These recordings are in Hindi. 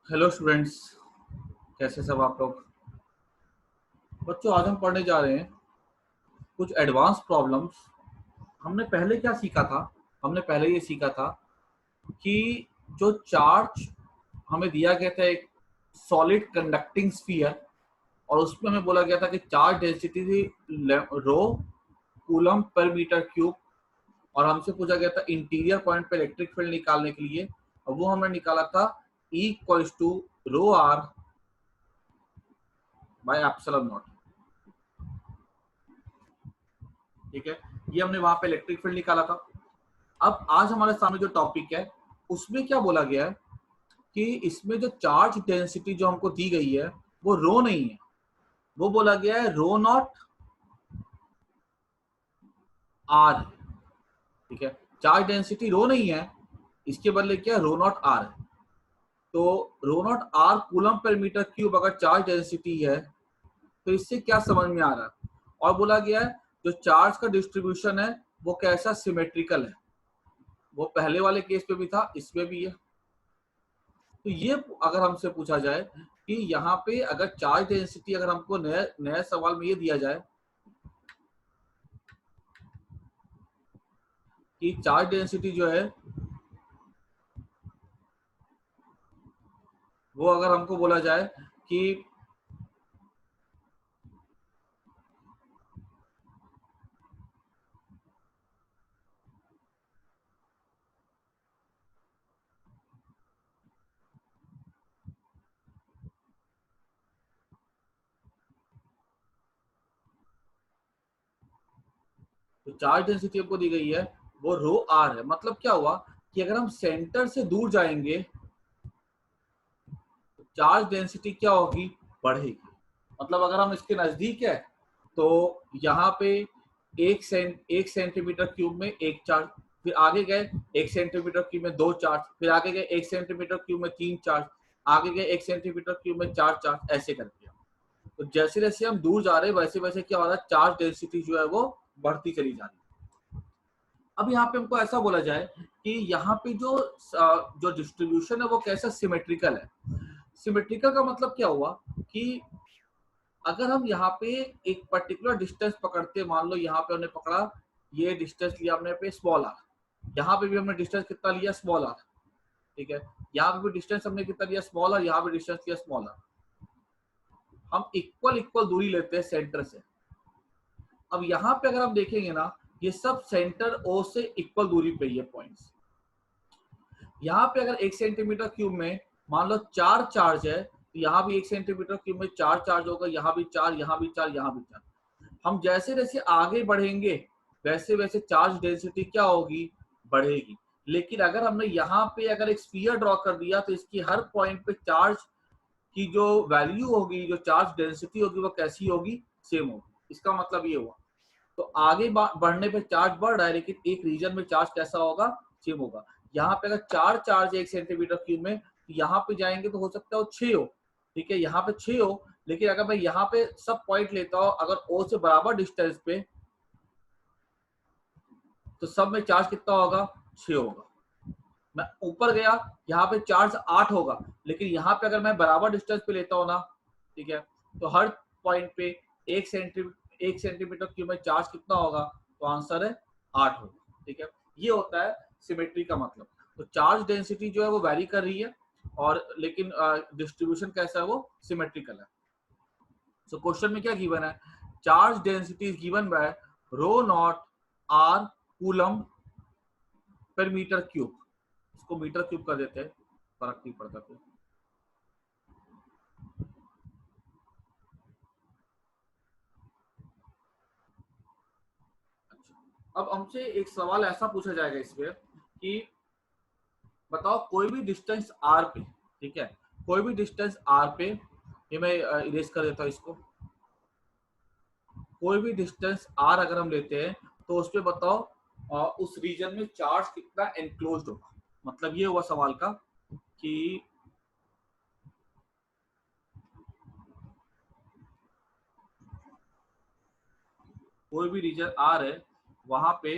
हेलो स्टूडेंट्स, कैसे सब आप लोग। बच्चों, आज हम पढ़ने जा रहे हैं कुछ एडवांस प्रॉब्लम्स। हमने पहले क्या सीखा था? हमने पहले ये सीखा था कि जो चार्ज हमें दिया गया था एक सॉलिड कंडक्टिंग स्फीयर, और उसमें हमें बोला गया था कि चार्ज डेंसिटी थी रो कूलम पर मीटर क्यूब, और हमसे पूछा गया था इंटीरियर पॉइंट पे इलेक्ट्रिक फील्ड निकालने के लिए, और वो हमने निकाला था E equals to rho r by epsilon naught. ठीक है, ये हमने वहां पे इलेक्ट्रिक फील्ड निकाला था। अब आज हमारे सामने जो टॉपिक है उसमें क्या बोला गया है कि इसमें जो चार्ज डेंसिटी जो हमको दी गई है वो रो नहीं है, वो बोला गया है रो नॉट आर। ठीक है, चार्ज डेंसिटी रो नहीं है, इसके बदले क्या रो नॉट आर है। तो रो नॉट आर कूलम पर मीटर क्यूब अगर चार्ज डेंसिटी है तो इससे क्या समझ में आ रहा है? और बोला गया है जो चार्ज का डिस्ट्रीब्यूशन है वो कैसा सिमेट्रिकल है। वो पहले वाले केस पे भी था, इसमें भी है। तो ये अगर हमसे पूछा जाए कि यहाँ पे अगर चार्ज डेंसिटी, अगर हमको नए नए सवाल में ये दिया जाए कि चार्ज डेंसिटी जो है वो अगर हमको बोला जाए कि तो चार्ज डेंसिटी हमको दी गई है वो रो आर है। मतलब क्या हुआ कि अगर हम सेंटर से दूर जाएंगे तो चार्ज डेंसिटी क्या होगी, बढ़ेगी। मतलब अगर हम इसके नजदीक है तो यहाँ पे एक सेंटीमीटर क्यूब में एक चार्ज, फिर आगे गए एक सेंटीमीटर क्यूब में दो चार्ज, फिर आगे गए एक सेंटीमीटर क्यूब में तीन चार्ज, आगे गए एक सेंटीमीटर क्यूब में चार चार्ज, ऐसे करके। तो जैसे जैसे हम दूर जा रहे हैं वैसे वैसे क्या हो रहा है, चार्ज डेंसिटी जो है वो बढ़ती चली जा रही है। अब यहाँ पे हमको ऐसा बोला जाए कि यहाँ पे जो डिस्ट्रीब्यूशन है वो कैसा सिमेट्रिकल है। सिमेट्रिकल का मतलब क्या हुआ कि अगर हम यहाँ पे एक पर्टिकुलर डिस्टेंस पकड़ते, मान लो यहाँ पे हमने पकड़ा, ये डिस्टेंस लिया हमने पे स्मॉल आर, यहाँ पे भी हमने डिस्टेंस कितना लिया, स्मॉल आर। ठीक है, यहाँ पे भी डिस्टेंस हमने कितना लिया, स्मॉल आर, यहाँ पे डिस्टेंस लिया स्मॉल आर। हम इक्वल इक्वल दूरी लेते हैं सेंटर से। अब यहाँ पे अगर हम देखेंगे ना, ये सब सेंटर ओ से इक्वल दूरी पे ये पॉइंट्स। यहाँ पे अगर एक सेंटीमीटर क्यूब में मान लो चार चार्ज है तो यहाँ भी एक सेंटीमीटर क्यूब में चार चार्ज होगा, यहाँ भी चार, यहाँ भी चार, यहाँ भी चार। हम जैसे जैसे आगे बढ़ेंगे वैसे वैसे चार्ज डेंसिटी क्या होगी, बढ़ेगी। लेकिन अगर हमने यहाँ पे अगर एक स्फीयर ड्रॉ कर दिया तो इसकी हर पॉइंट पे चार्ज की जो वैल्यू होगी, जो चार्ज डेंसिटी होगी वो कैसी होगी, सेम होगी। इसका मतलब ये हुआ तो आगे बढ़ने पे चार्ज बढ़ रहा है लेकिन एक रीजन में चार्ज कैसा होगा, सेम होगा। यहाँ पे अगर चार चार्ज एक सेंटीमीटर क्यूब में तो यहाँ पे जाएंगे तो हो सकता है वो 6 हो। ठीक है, यहाँ पे 6 हो, लेकिन अगर मैं यहाँ पे सब पॉइंट लेता हूँ अगर ओ से बराबर डिस्टेंस पे तो सब में चार्ज कितना होगा, 6 होगा। मैं ऊपर गया, यहाँ पे चार्ज 8 होगा, लेकिन यहाँ पे अगर मैं बराबर डिस्टेंस पे लेता हूँ ना, ठीक है, तो हर पॉइंट पे एक सेंटीमीटर क्यूब में चार्ज कितना होगा, तो आंसर है 8 होगा। ठीक है, ये होता है सिमेट्री का मतलब। तो चार्ज डेंसिटी जो है वो वैरी कर रही है, और लेकिन डिस्ट्रीब्यूशन कैसा है, वो सिमेट्रिकल है। सो क्वेश्चन में क्या गिवन है, charge density is given by rho naught are coulomb पर मीटर क्यूब। इसको मीटर क्यूब कर देते हैं, फर्क नहीं पड़ता कोई। अच्छा, अब हमसे एक सवाल ऐसा पूछा जाएगा इसमें कि बताओ कोई भी डिस्टेंस आर पे, ठीक है, कोई भी डिस्टेंस आर पे, ये मैं इरेज कर देता हूँ इसको। कोई भी डिस्टेंस आर अगर हम लेते हैं तो उस पे बताओ उस रीजन में चार्ज कितना एनक्लोज्ड होगा। मतलब ये हुआ सवाल का कि कोई भी रीजन आर है वहां पे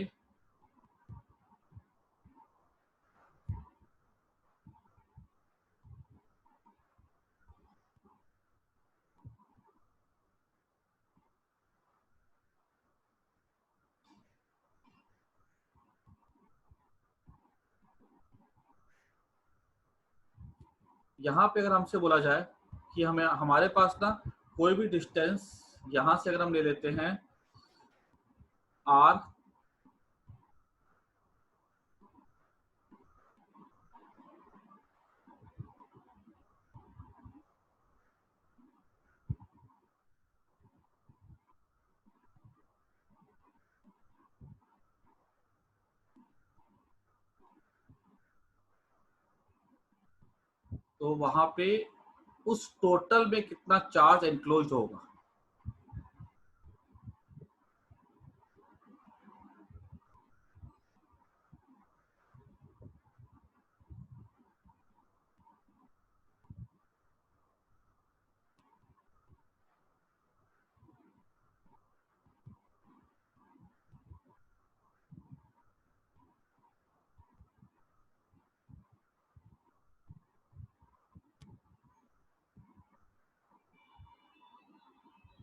यहाँ पे अगर हमसे बोला जाए कि हमें हमारे पास ना कोई भी डिस्टेंस यहाँ से अगर हम ले लेते हैं r, तो वहां पे उस टोटल में कितना चार्ज एनक्लोज होगा।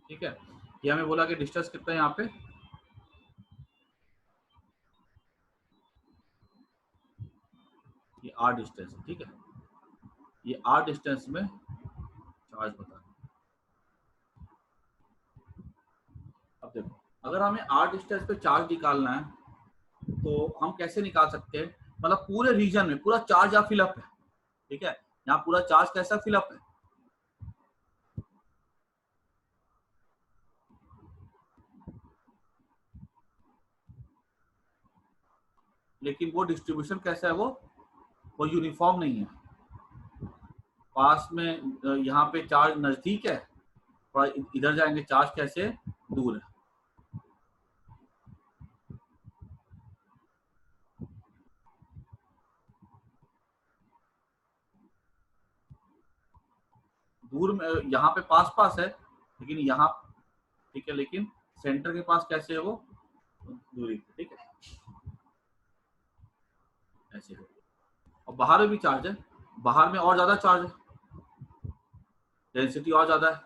ठीक है, ये हमें बोला कि डिस्टेंस कितना है यहाँ पे, ये r डिस्टेंस है। ठीक है, ये r डिस्टेंस में चार्ज बता। अब देखो, अगर हमें r डिस्टेंस पे चार्ज निकालना है तो हम कैसे निकाल सकते हैं, मतलब पूरे रीजन में पूरा चार्ज यहाँ फिलअप है। ठीक है, यहाँ पूरा चार्ज कैसा फिलअप है, लेकिन वो डिस्ट्रीब्यूशन कैसा है, वो यूनिफॉर्म नहीं है। पास में यहाँ पे चार्ज नजदीक है और इधर जाएंगे चार्ज कैसे दूर है। दूर में यहाँ पे पास पास है, लेकिन यहाँ, ठीक है, लेकिन सेंटर के पास कैसे है वो दूरी पे। ठीक है, ऐसे है। और बाहर में भी चार्ज है, बाहर में और ज्यादा चार्ज है, डेंसिटी और ज्यादा है।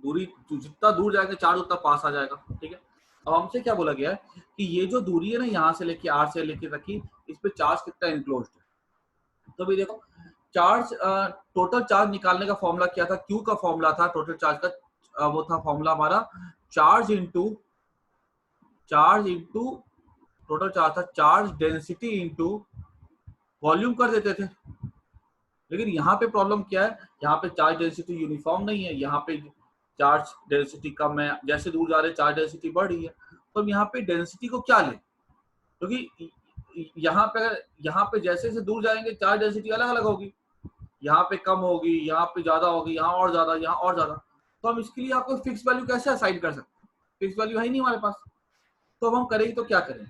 दूरी जितना दूर जाएगा चार्ज उतना पास आ जाएगा। ठीक है, अब हमसे क्या बोला गया है कि ये जो दूरी है ना यहाँ से लेके r से लेके रखी, इस पे चार्ज कितना इंक्लोज है। तो भी देखो, चार्ज टोटल चार्ज निकालने का फॉर्मूला क्या था, Q का फॉर्मूला था टोटल चार्ज का, वो था फॉर्मूला हमारा चार्ज इंटू टोटल चार्ज था, चार्ज डेंसिटी इंटू वॉल्यूम कर देते थे। लेकिन यहाँ पे प्रॉब्लम क्या है, यहाँ पे चार्ज डेंसिटी यूनिफॉर्म नहीं है, यहाँ पे चार्ज डेंसिटी कम है, जैसे दूर जा रहे चार्ज डेंसिटी बढ़ रही है। तो हम यहाँ पे डेंसिटी को क्या लें, क्योंकि यहाँ पे जैसे जैसे दूर जाएंगे चार्ज डेंसिटी अलग अलग होगी, यहाँ पे कम होगी, यहाँ पे ज्यादा होगी, यहाँ और ज्यादा, यहाँ और ज्यादा। तो हम इसके लिए आपको फिक्स वैल्यू कैसे असाइन कर सकते हैं, फिक्स वैल्यू है ही नहीं हमारे पास। तो अब हम करेंगे तो क्या करें,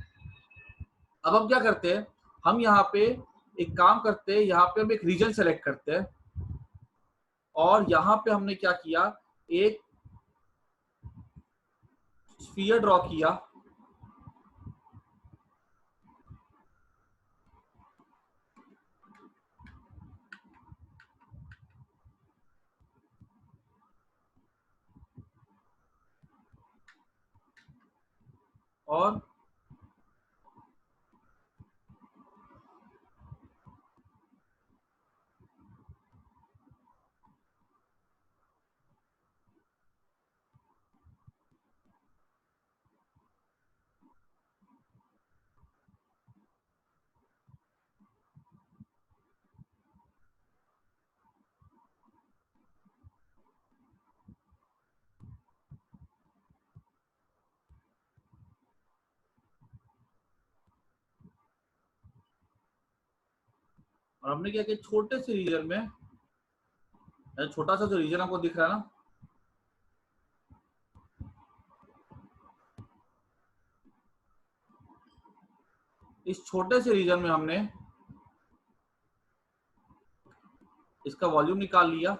अब हम क्या करते हैं, हम यहाँ पे एक काम करते हैं, यहाँ पे हम एक रीजन सेलेक्ट करते हैं और यहाँ पे हमने क्या किया, एक स्फीयर ड्रॉ किया और हमने क्या किया, छोटे से रीजन में, छोटा सा जो रीजन आपको दिख रहा है ना, इस छोटे से रीजन में हमने इसका वॉल्यूम निकाल लिया,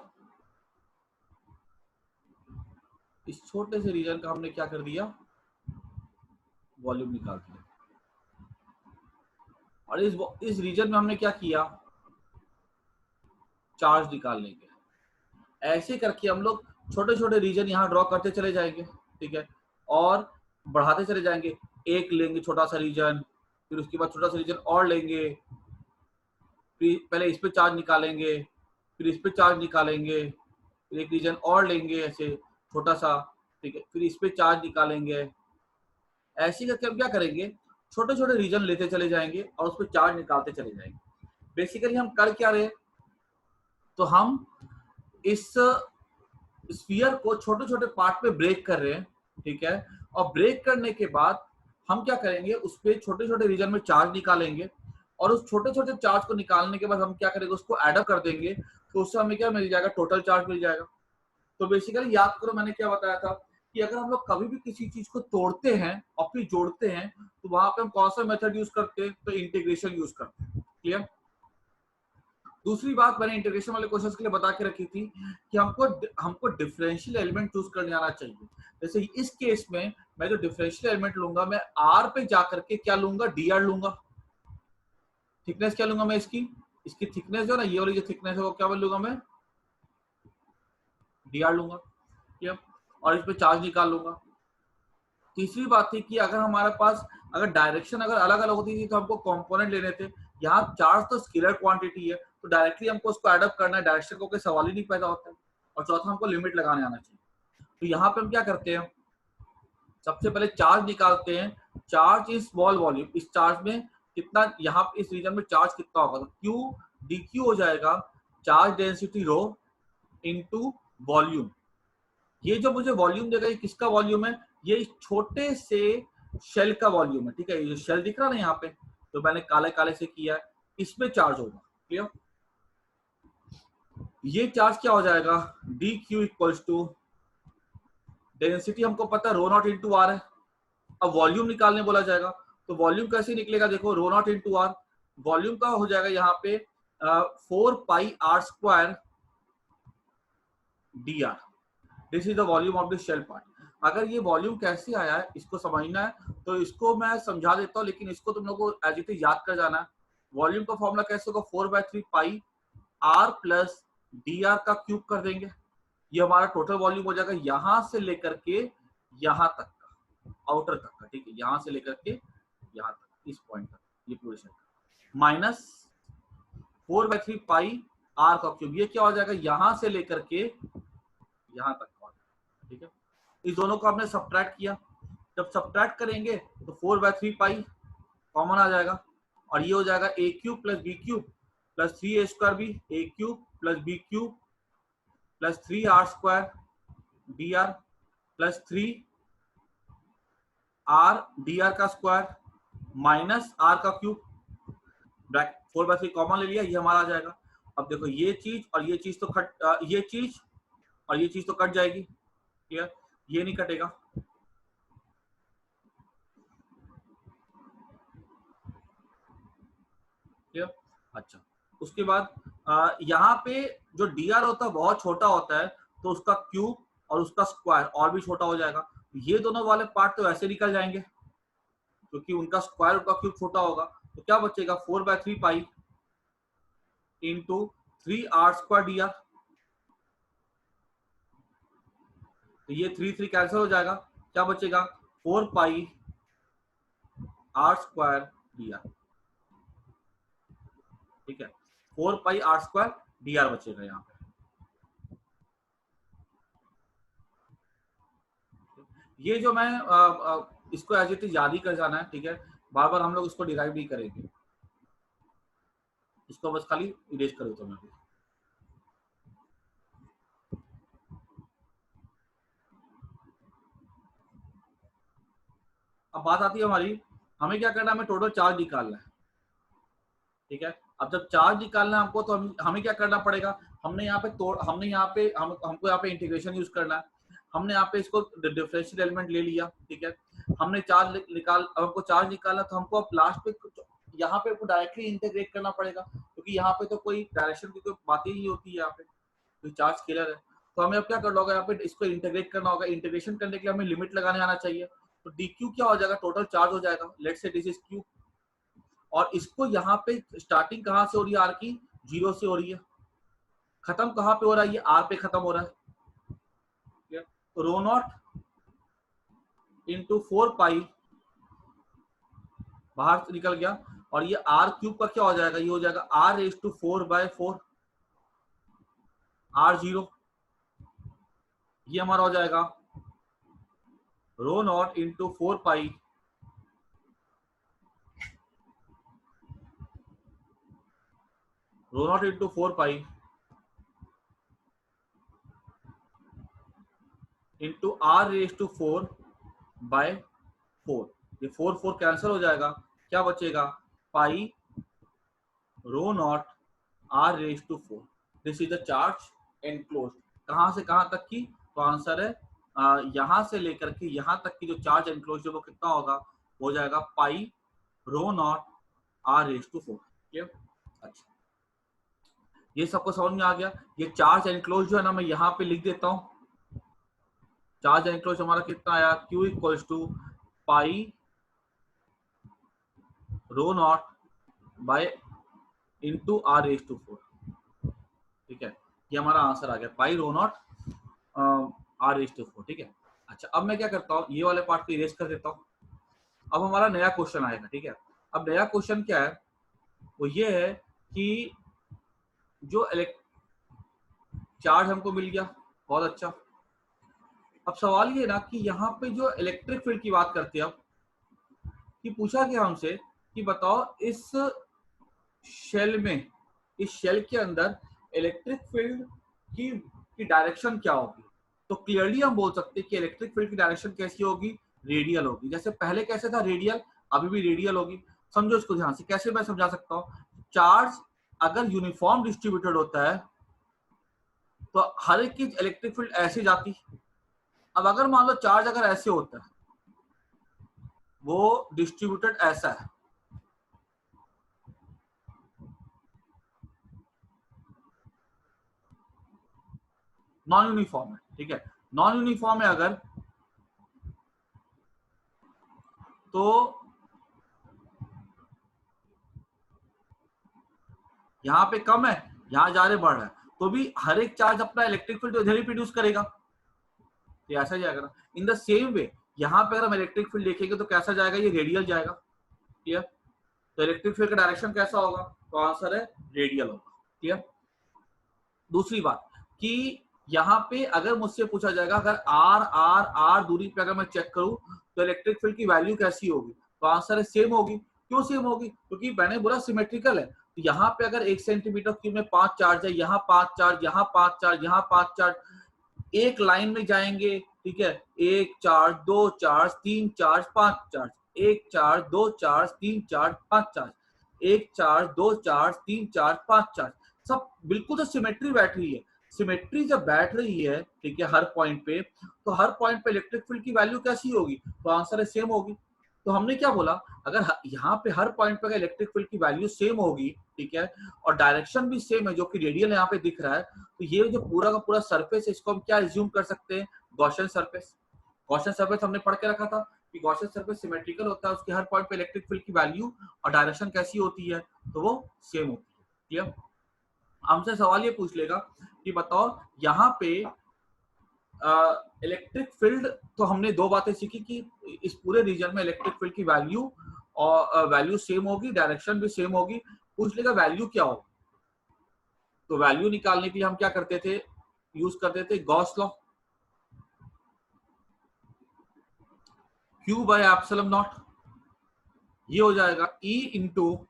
इस छोटे से रीजन का हमने क्या कर दिया, वॉल्यूम निकाल दिया। और इस रीजन में हमने क्या किया, चार्ज निकालने के। ऐसे करके हम लोग छोटे छोटे रीजन यहाँ ड्रॉ करते चले जाएंगे, ठीक है, और बढ़ाते चले जाएंगे। एक लेंगे छोटा सा रीजन, फिर उसके बाद छोटा सा रीजन और लेंगे, फिर पहले इस पे चार्ज निकालेंगे, फिर इस पे चार्ज निकालेंगे, फिर एक रीजन और लेंगे ऐसे छोटा सा, ठीक है, फिर इस पे चार्ज निकालेंगे। ऐसे करके हम क्या करेंगे, छोटे छोटे रीजन लेते चले जाएंगे और उस पर चार्ज निकालते चले जाएंगे। बेसिकली हम कर क्या रहे हैं, तो हम इस स्फीयर को छोटे छोटे पार्ट में ब्रेक कर रहे हैं, ठीक है, और ब्रेक करने के बाद हम क्या करेंगे, उस पर छोटे छोटे रीजन में चार्ज निकालेंगे, और उस छोटे छोटे चार्ज को निकालने के बाद हम क्या करेंगे, उसको एडअप कर देंगे, तो उससे हमें क्या मिल जाएगा, टोटल चार्ज मिल जाएगा। तो बेसिकली याद करो मैंने क्या बताया था कि अगर हम लोग कभी भी किसी चीज को तोड़ते हैं और फिर जोड़ते हैं, तो वहां पे हम कौन सा मेथड यूज करते हैं, तो इंटीग्रेशन यूज करते हैं। क्लियर। दूसरी बात मैंने इंटीग्रेशन वाले क्वेश्चंस के लिए बता के रखी थी कि हमको डिफरेंशियल एलिमेंट चूज करने आना चाहिए। जैसे इस केस में मैं जो डिफरेंशियल एलिमेंट लूंगा, मैं आर पे जाकर के क्या लूंगा, डी आर लूंगा। थिकनेस क्या लूंगा मैं, इसकी थिकनेस जो ना, ये वाली जो थिकनेस है वो क्या लूंगा मैं, डी आर लूंगा, ठीक है, और इस पे चार्ज निकाल लूंगा। तीसरी बात थी कि अगर हमारे पास अगर डायरेक्शन अगर अलग अलग होती थी तो हमको कंपोनेंट लेने थे। यहाँ चार्ज तो स्केलर क्वांटिटी है, तो डायरेक्टली हमको उसको एडअप करना है, डायरेक्शन को कोई सवाल ही नहीं पैदा होता है। और चौथा, हमको लिमिट लगाने आना चाहिए। तो यहाँ पे हम क्या करते हैं, सबसे पहले चार्ज निकालते हैं। चार्ज इज स्मॉल वॉल्यूम, इस चार्ज में कितना, यहाँ इस रीजन में चार्ज कितना होगा, तो क्यू डी क्यू हो जाएगा charge density rho into volume. ये जो मुझे वॉल्यूम देगा, ये किसका वॉल्यूम है, ये इस छोटे से शेल का वॉल्यूम है, ठीक है। ये जो शेल दिख रहा है ना यहाँ पे, तो मैंने काले काले से किया है, इसमें चार्ज होगा। क्लियर। ये चार्ज क्या हो जाएगा, d q equals to density हमको पता है रो नॉट इंटू आर है। अब वॉल्यूम निकालने बोला जाएगा, तो वॉल्यूम कैसे निकलेगा, देखो rho naught into r, volume का हो जाएगा यहाँ पे 4 pi r square D r. This is the volume of the shell part. अगर ये वॉल्यूम कैसे आया है इसको समझना है, तो इसको मैं समझा देता हूँ, लेकिन इसको तुम लोगों को एज इट इज याद कर जाना है। वॉल्यूम का फॉर्मूला कैसे होगा, 4/3 पाई आर प्लस डी आर का क्यूब कर देंगे। ये हमारा टोटल वॉल्यूम हो जाएगा, यहां से लेकर के यहां तक का, आउटर तक का, ठीक है, यहां से लेकर के यहां तक, इस पॉइंट तक, ये पूरे शेल माइनस 4/3 पाई आर का क्यूब। ये क्या हो जाएगा, यहां से लेकर के यहां तक, ठीक है। इस दोनों को आपने सब्ट्रैक्ट किया, जब सब्ट्रैक्ट करेंगे तो 4/3 पाई कॉमन आ जाएगा, और ये हो जाएगा A cube plus B cube plus 3a² B, A cube plus B cube plus 3r² D R plus 3r D R का स्क्वायर माइनस आर का क्यूब, 4/3 कॉमन ले लिया, ये हमारा आ जाएगा। अब देखो ये चीज और ये चीज तो ये चीज और ये चीज तो कट जाएगी, क्लियर, ये नहीं कटेगा। क्लियर। अच्छा, उसके बाद यहाँ पे जो डी आर होता है बहुत छोटा होता है, तो उसका क्यूब और उसका स्क्वायर और भी छोटा हो जाएगा। ये दोनों वाले पार्ट तो ऐसे निकल जाएंगे क्योंकि उनका स्क्वायर उनका क्यूब छोटा होगा। तो क्या बचेगा, 4/3 pi into 3r² D are. तो ये 3 कैंसिल हो जाएगा, क्या बचेगा, 4 पाई r² डी आर, ठीक है, 4 पाई r² डी आर बचेगा यहाँ पे। ये जो मैं इसको एज इट इज याद ही कर जाना है, ठीक है, बार बार हम लोग इसको डिराइव नहीं करेंगे, इसको बस खाली इरेज कर देता हूं मैं। अब बात आती है हमारी, हमें क्या करना है, हमें टोटल चार्ज निकालना है, ठीक है। अब जब चार्ज निकालना है हमको, तो हमें क्या करना पड़ेगा, हमने यहाँ पे हमने यहाँ पे हमको यहाँ पे इंटीग्रेशन यूज करना है। हमने यहाँ पे इसको डिफरेंशियल एलिमेंट ले लिया, ठीक है, हमने चार्ज हमको चार्ज निकालना, तो हमको अब लास्ट पे यहाँ पे डायरेक्टली इंटीग्रेट करना पड़ेगा, क्योंकि यहाँ पे तो कोई डायरेक्शन की कोई बात ही नहीं होती है, यहाँ पे तो चार्ज स्केलर है। तो हमें अब क्या करना होगा, यहाँ पे इसको इंटीग्रेट करना होगा। इंटीग्रेशन करने के लिए हमें लिमिट लगाने आना चाहिए। तो डी क्यू क्या हो जाएगा, टोटल चार्ज हो जाएगा, let's say this is Q, और इसको यहाँ पे स्टार्टिंग कहाँ से हो रही है, आर की 0 से हो रही है, खत्म कहाँ पे हो रहा है, ये आर पे खत्म हो रहा है। रो नॉट इंटू 4 पाई बाहर से निकल गया, और ये आर क्यूब का क्या हो जाएगा, ये हो जाएगा आर रेज टू 4/4 R0, ये हमारा हो जाएगा rho naught into 4 pi rho naught into 4 pi into are raise to 4/4। ये 4 कैंसिल हो जाएगा, क्या बचेगा, pi rho naught are raise to 4। This is the charge enclose. कहां से कहां तक की, तो आंसर है यहां से लेकर के यहां तक की जो चार्ज एनक्लोज है वो कितना होगा, हो जाएगा पाई rho naught are raise to 4। अच्छा, ये सबको समझ में आ गया। ये चार्ज एनक्लोज जो है ना, मैं यहाँ पे लिख देता हूँ। चार्ज एनक्लोज हमारा कितना आया, Q equals to pi rho naught by into are raise to 4। ठीक है, ये हमारा आंसर आ गया, pi rho naught are raise to 4। ठीक है, अच्छा अब मैं क्या करता हूँ, ये वाले पार्ट को इरेज कर देता हूँ। अब हमारा नया क्वेश्चन आएगा। ठीक है, अब नया क्वेश्चन क्या है, वो ये है कि जो चार्ज हमको मिल गया, बहुत अच्छा। अब सवाल ये ना कि यहाँ पे जो इलेक्ट्रिक फील्ड की बात करते हैं, अब कि पूछा गया हमसे कि बताओ इस शेल में, इस शेल के अंदर इलेक्ट्रिक फील्ड की डायरेक्शन क्या होगी। तो क्लियरली हम बोल सकते हैं कि इलेक्ट्रिक फील्ड की डायरेक्शन कैसी होगी, रेडियल होगी। जैसे पहले कैसे था रेडियल, अभी भी रेडियल होगी। समझो इसको ध्यान से, कैसे मैं समझा सकता हूँ। चार्ज अगर यूनिफॉर्म डिस्ट्रीब्यूटेड होता है तो हर एक की इलेक्ट्रिक फील्ड ऐसे जाती। अब अगर मान लो चार्ज अगर ऐसे होता है, वो डिस्ट्रीब्यूटेड ऐसा है, नॉन यूनिफॉर्म है। ठीक है, नॉन यूनिफॉर्म है अगर, तो यहाँ पे कम है, यहाँ जा रहे बढ़ रहा है, तो भी हर एक चार्ज अपना इलेक्ट्रिक फील्ड इधर ही प्रोड्यूस करेगा, तो ऐसा जाएगा ना। इन द सेम वे यहाँ पे अगर हम इलेक्ट्रिक फील्ड देखेंगे तो कैसा जाएगा, ये रेडियल जाएगा। क्लियर, तो इलेक्ट्रिक फील्ड का डायरेक्शन कैसा होगा, तो आंसर है रेडियल होगा। क्लियर, दूसरी बात कि यहाँ पे अगर मुझसे पूछा जाएगा अगर आर आर आर दूरी पे अगर मैं चेक करूं तो इलेक्ट्रिक फील्ड की वैल्यू कैसी होगी, तो आंसर है सेम होगी। क्यों सेम होगी, क्योंकि मैंने बोला सिमेट्रिकल है। तो यहाँ पे अगर 1 सेंटीमीटर क्यूब में 5 चार्ज है, यहाँ 5 चार्ज, यहाँ 5 चार्ज, यहाँ 5 चार्ज, एक लाइन में जाएंगे। ठीक है, 1 charge 2 charge 3 charge 5 charge, 1 charge 2 charge 3 charge 5 charge, 1 charge 2 charge 3 charge 5 charge, सब बिल्कुल तो सिमेट्री बैठ रही है। सिमेट्री जब बैठ रही है, ठीक है, हर पॉइंट पे, तो हर पॉइंट पे इलेक्ट्रिक फील्ड की वैल्यू कैसी होगी, तो आंसर है सेम होगी। तो हमने क्या बोला, अगर यहाँ पे हर पॉइंट पे इलेक्ट्रिक फील्ड की वैल्यू सेम होगी, ठीक है, और डायरेक्शन भी सेम है जो कि रेडियल यहाँ पे दिख रहा है, तो ये जो पूरा का पूरा सरफेस है इसको हम क्या एज्यूम कर सकते हैं, गॉसियन सरफेस। गॉसियन सरफेस हमने पढ़ के रखा था कि गॉसियन सरफेस सिमेट्रिकल होता है, उसके हर पॉइंट पे इलेक्ट्रिक फील्ड की वैल्यू और डायरेक्शन कैसी होती है, तो वो सेम होती है। क्लियर, हमसे सवाल ये पूछ लेगा कि बताओ यहाँ पे इलेक्ट्रिक फील्ड, तो हमने दो बातें सीखी कि इस पूरे रीजन में इलेक्ट्रिक फील्ड की वैल्यू और वैल्यू सेम होगी, डायरेक्शन भी सेम होगी। पूछ लेगा वैल्यू क्या होगी, तो वैल्यू निकालने के लिए हम क्या करते थे, यूज करते थे Gauss law, Q bye epsilon not, ये हो जाएगा E into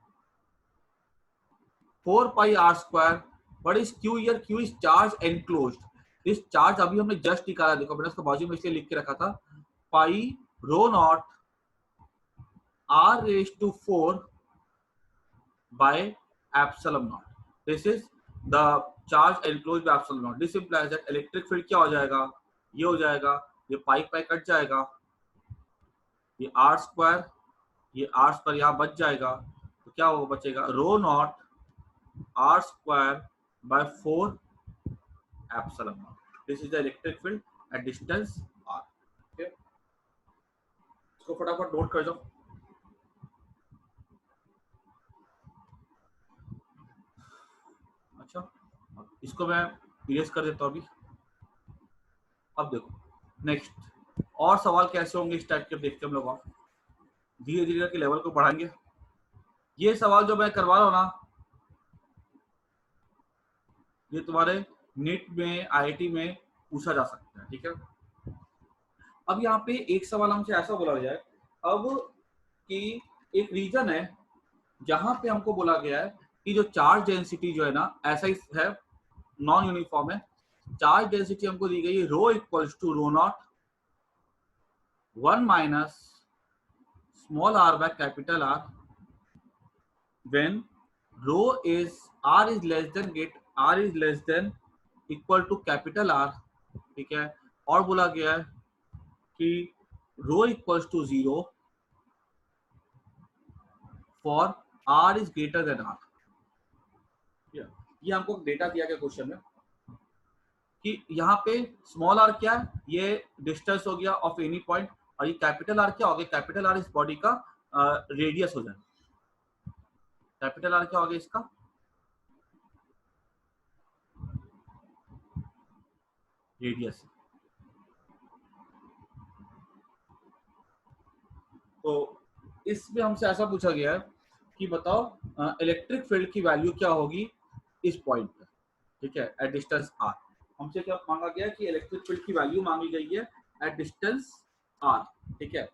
4 pi R²। What is Q here, Q is charge enclosed. इस चार्ज अभी हमने जस्ट निकाला, देखो मैंने उसको बाजू में इसलिए लिख के रखा था, pi rho naught R raise to 4 by epsilon naught. This is the charge enclosed by epsilon naught. This implies that electric field क्या हो जाएगा, ये हो जाएगा, ये पाई पाई कट जाएगा, ये R², ये R² यहाँ बच जाएगा, तो क्या वो बचेगा, रो not R² by 4 epsilon naught. This is the electric field at distance R. Okay, इसको फटाफट नोट कर जाओ। अच्छा, इसको मैं इरेज कर देता हूँ अभी। अब देखो, नेक्स्ट और सवाल कैसे होंगे इस टाइप के देखते हम लोग, और धीरे धीरे करके लेवल को बढ़ाएंगे। ये सवाल जो मैं करवा रहा हूँ ना, ये तुम्हारे नीट में, आईआईटी में पूछा जा सकता है, ठीक है। अब यहाँ पे एक सवाल हमसे ऐसा बोला जाए अब कि एक रीजन है जहां पे हमको बोला गया है कि जो चार्ज डेंसिटी जो है ना ऐसा ही है, नॉन यूनिफॉर्म है। चार्ज डेंसिटी हमको दी गई है rho equals to rho naught 1 minus small r by capital R when rho is r is less than get r is less than equal to capital R, ठीक है। और बोला गया है कि rho equals to 0 for r is greater than R। ये हमको डेटा दिया गया क्वेश्चन में कि यहाँ पे स्मॉल r क्या है, ये डिस्टेंस हो गया ऑफ एनी पॉइंट, और ये कैपिटल R क्या हो गया, कैपिटल R इस बॉडी का रेडियस हो जाए। कैपिटल R क्या हो गया इसका रेडियस। तो इसमें हमसे ऐसा पूछा गया है कि बताओ इलेक्ट्रिक फील्ड की वैल्यू क्या होगी इस पॉइंट पर, ठीक है, एट डिस्टेंस r। हमसे क्या मांगा गया कि इलेक्ट्रिक फील्ड की वैल्यू मांगी गई है एट डिस्टेंस r, ठीक है।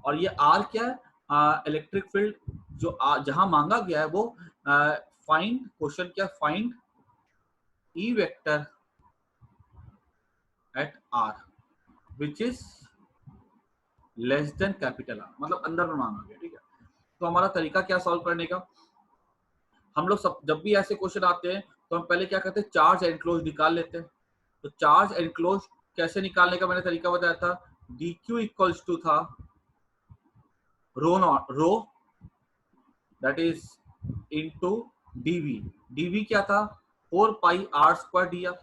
और ये r क्या है, इलेक्ट्रिक फील्ड जो जहां मांगा गया है वो फाइंड, क्वेश्चन क्या, find E vector eight r which is less than capital R, मतलब अंदर में मांगा गया, ठीक है। तो हमारा तरीका क्या सॉल्व करने का, हम लोग सब जब भी ऐसे क्वेश्चन आते हैं तो हम पहले क्या करते हैं, चार्ज एनक्लोज निकाल लेते हैं। तो चार्ज एनक्लोज कैसे निकालने का मैंने तरीका बताया था, डी क्यू इक्वल्स टू था rho naught, rho that is into DV. DV क्या था 4 pi are square D R.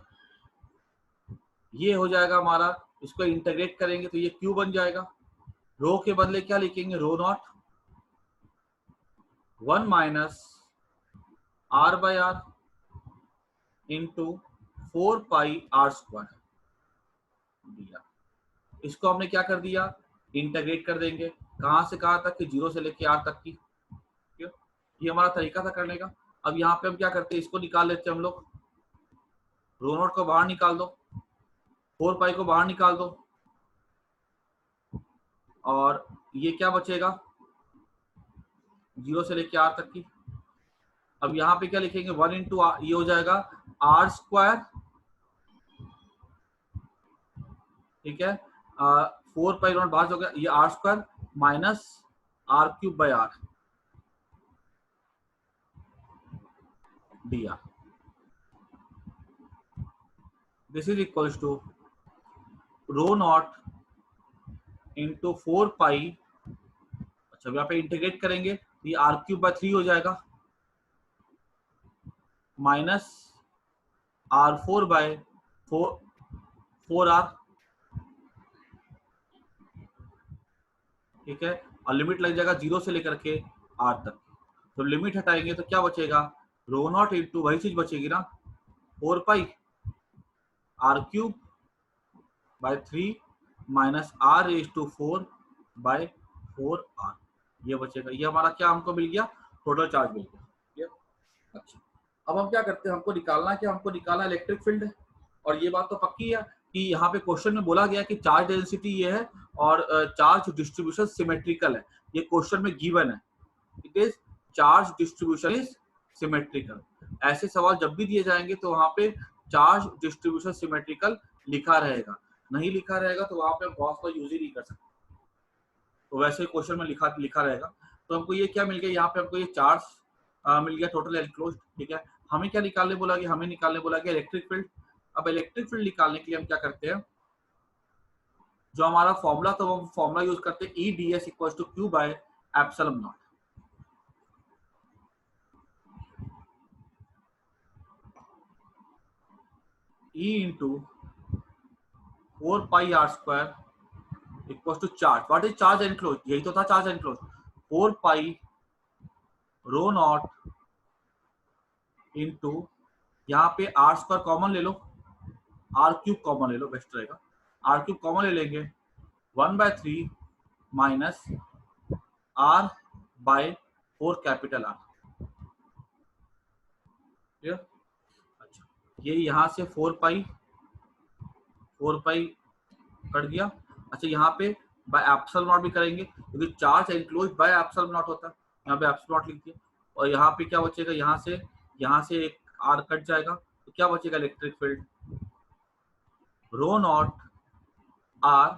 ये हो जाएगा हमारा, इसको इंटीग्रेट करेंगे तो ये क्यू बन जाएगा। रो के बदले क्या लिखेंगे, rho naught 1 minus are by R into 4 pi are square दिया। इसको हमने क्या कर दिया, इंटीग्रेट कर देंगे, कहां से कहां तक कि 0 से लेके r तक की। ये हमारा तरीका था करने का। अब यहाँ पे हम क्या करते हैं, इसको निकाल लेते हैं हम लोग, रो नॉट को बाहर निकाल दो, 4 पाई को बाहर निकाल दो, और ये क्या बचेगा 0 से लेके r तक की। अब यहाँ पे क्या लिखेंगे 1 इंटू ये हो जाएगा आर स्क्वायर, ठीक है, 4 पाई नॉट बाहर हो गया, ये r square minus r cube by r d r. This is equals to rho naught into 4 pi, अच्छा यहाँ पे इंटीग्रेट करेंगे ये आर क्यूब बाय 3 हो जाएगा माइनस आर 4 बाय 4 आर, ठीक है। और लिमिट लग जाएगा 0 से लेकर के r तक। तो लिमिट हटाएंगे तो क्या बचेगा, रो नॉट इंटू वही चीज बचेगी ना 4 pi R cube by 3 minus R raise to 4 by 4 R, ये बचेगा। ये हमारा क्या हमको मिल गया, टोटल चार्ज मिल गया। अच्छा, अब हम क्या करते हैं, हमको निकालना है, क्या हमको निकालना इलेक्ट्रिक फील्ड है। और ये बात तो पक्की है कि यहाँ पे क्वेश्चन में बोला गया कि चार्ज डेंसिटी ये है और चार्ज डिस्ट्रीब्यूशन सिमेट्रिकल है, ये क्वेश्चन में गिवन है, it is charge distribution is symmetrical. ऐसे सवाल जब भी दिए जाएंगे तो वहां पे चार्ज डिस्ट्रीब्यूशन सिमेट्रिकल लिखा रहेगा, नहीं लिखा रहेगा तो वहां पे गॉस का यूज ही नहीं कर सकते। तो वैसे क्वेश्चन में लिखा रहेगा। तो हमको ये क्या मिल गया, यहाँ पे हमको ये चार्ज मिल गया टोटल एनक्लोज्ड, ठीक है। हमें क्या निकालने बोला गया, हमें निकालने बोला गया इलेक्ट्रिक फील्ड। अब इलेक्ट्रिक फील्ड निकालने के लिए हम क्या करते हैं, जो हमारा फॉर्मूला तो वो फॉर्मूला यूज करते हैं E d s equal to q by epsilon naught. E into 4 pi are square equal to charge, what is charge enclose, यही तो था charge enclose, 4 pi rho naught into यहाँ पे आर स्क्वायर कॉमन ले लो, आर क्यूब कॉमन ले लो, बेस्ट रहेगा, आर क्यूब कॉमन ले लेंगे, 1/3 minus are by 4 capital r. Clear? अच्छा, ये यहाँ से 4 पाई कट गया। अच्छा, यहाँ पे बाय एप्सिलॉन नॉट भी करेंगे क्योंकि charge enclose by epsilon not होता है, यहाँ पे एप्सिलॉन नॉट लिख दिया। और यहाँ पे क्या बचेगा, यहाँ से एक आर कट जाएगा, तो क्या बचेगा, electric field rho naught are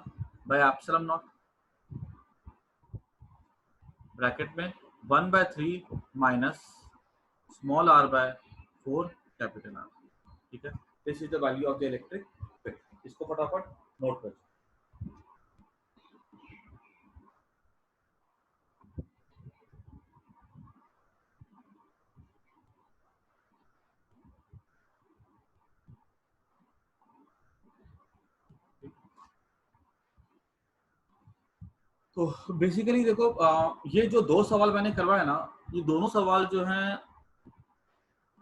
by epsilon naught, bracket में 1/3 minus small r by 4 capital r. ठीक है, this is the value of the electric field. इसको फटाफट नोट कर। तो बेसिकली देखो, ये जो 2 सवाल मैंने करवाया ना, ये दोनों सवाल जो हैं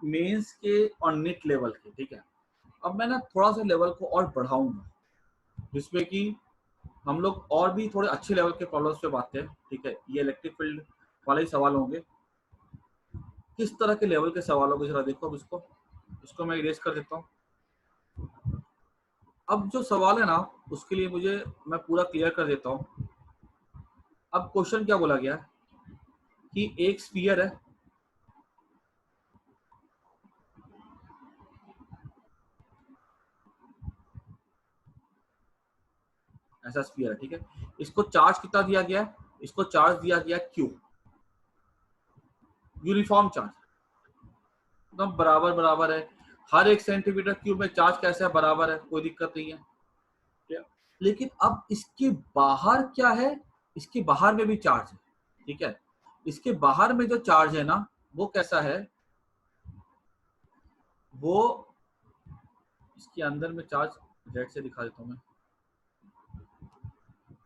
मेंस के और नेट लेवल के। ठीक है, अब मैं ना थोड़ा सा लेवल को और बढ़ाऊंगा जिसमें कि हम लोग और भी थोड़े अच्छे लेवल के प्रॉब्लम्स पे बात करें। ठीक है, ये इलेक्ट्रिक फील्ड वाले ही सवाल होंगे। किस तरह के लेवल के सवाल होंगे जरा देखो। अब इसको मैं इरेज कर देता हूँ। अब जो सवाल है ना, उसके लिए मैं पूरा क्लियर कर देता हूँ। अब क्वेश्चन क्या बोला गया कि एक स्फीयर है, ऐसा स्फीयर है। ठीक है, इसको चार्ज कितना दिया गया है, इसको चार्ज दिया गया क्यू, यूनिफॉर्म चार्ज, एकदम बराबर बराबर है। हर 1 सेंटीमीटर क्यूब में चार्ज कैसा है, बराबर है, कोई दिक्कत नहीं है। लेकिन अब इसके बाहर क्या है, इसके बाहर में भी चार्ज है। ठीक है, इसके बाहर में जो चार्ज है ना, वो कैसा है, वो इसके अंदर में चार्ज रेड से दिखा देता हूं मैं।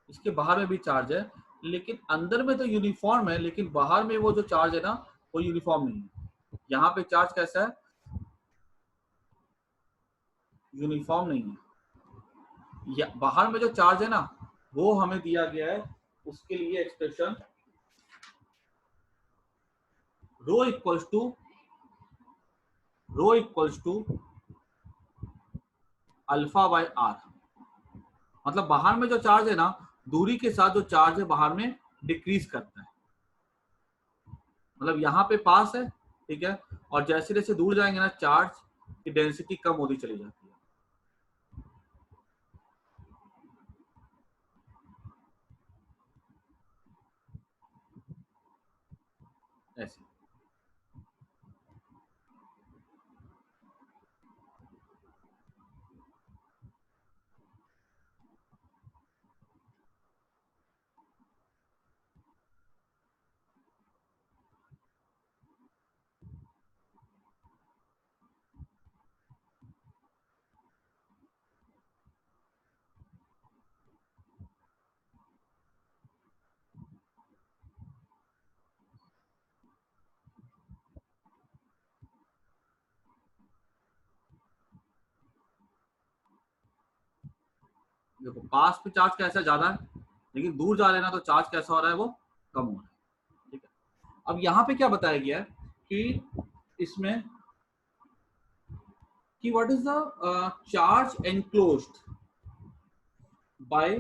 इसके बाहर में भी चार्ज है, लेकिन अंदर में तो यूनिफॉर्म है, लेकिन बाहर में वो जो चार्ज है ना, वो यूनिफॉर्म नहीं है। यहाँ पे चार्ज कैसा है, यूनिफॉर्म नहीं है। बाहर में जो चार्ज है ना, वो हमें दिया गया है, उसके लिए expression rho equals to alpha by r. मतलब बाहर में जो चार्ज है ना, दूरी के साथ जो चार्ज है बाहर में डिक्रीज करता है। मतलब यहाँ पे पास है, ठीक है, और जैसे जैसे दूर जाएंगे ना, चार्ज की डेंसिटी कम होती चली जाती है। ऐसे देखो, पास पे चार्ज कैसा ज्यादा है, लेकिन दूर जा रहे हैं ना, तो चार्ज कैसा हो रहा है, वो कम हो रहा है। ठीक है, अब यहाँ पे क्या बताया गया है कि इसमें कि what is the charge enclosed by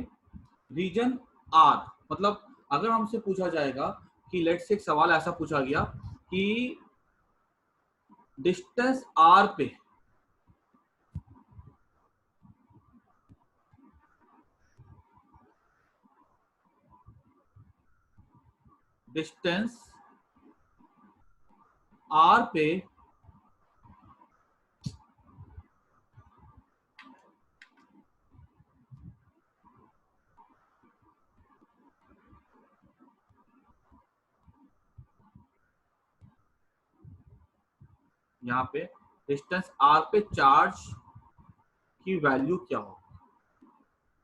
region r. मतलब अगर हमसे पूछा जाएगा कि लेट्स से एक सवाल ऐसा पूछा गया कि डिस्टेंस आर पे डिस्टेंस आर पे यहाँ पे डिस्टेंस आर पे चार्ज की वैल्यू क्या हो।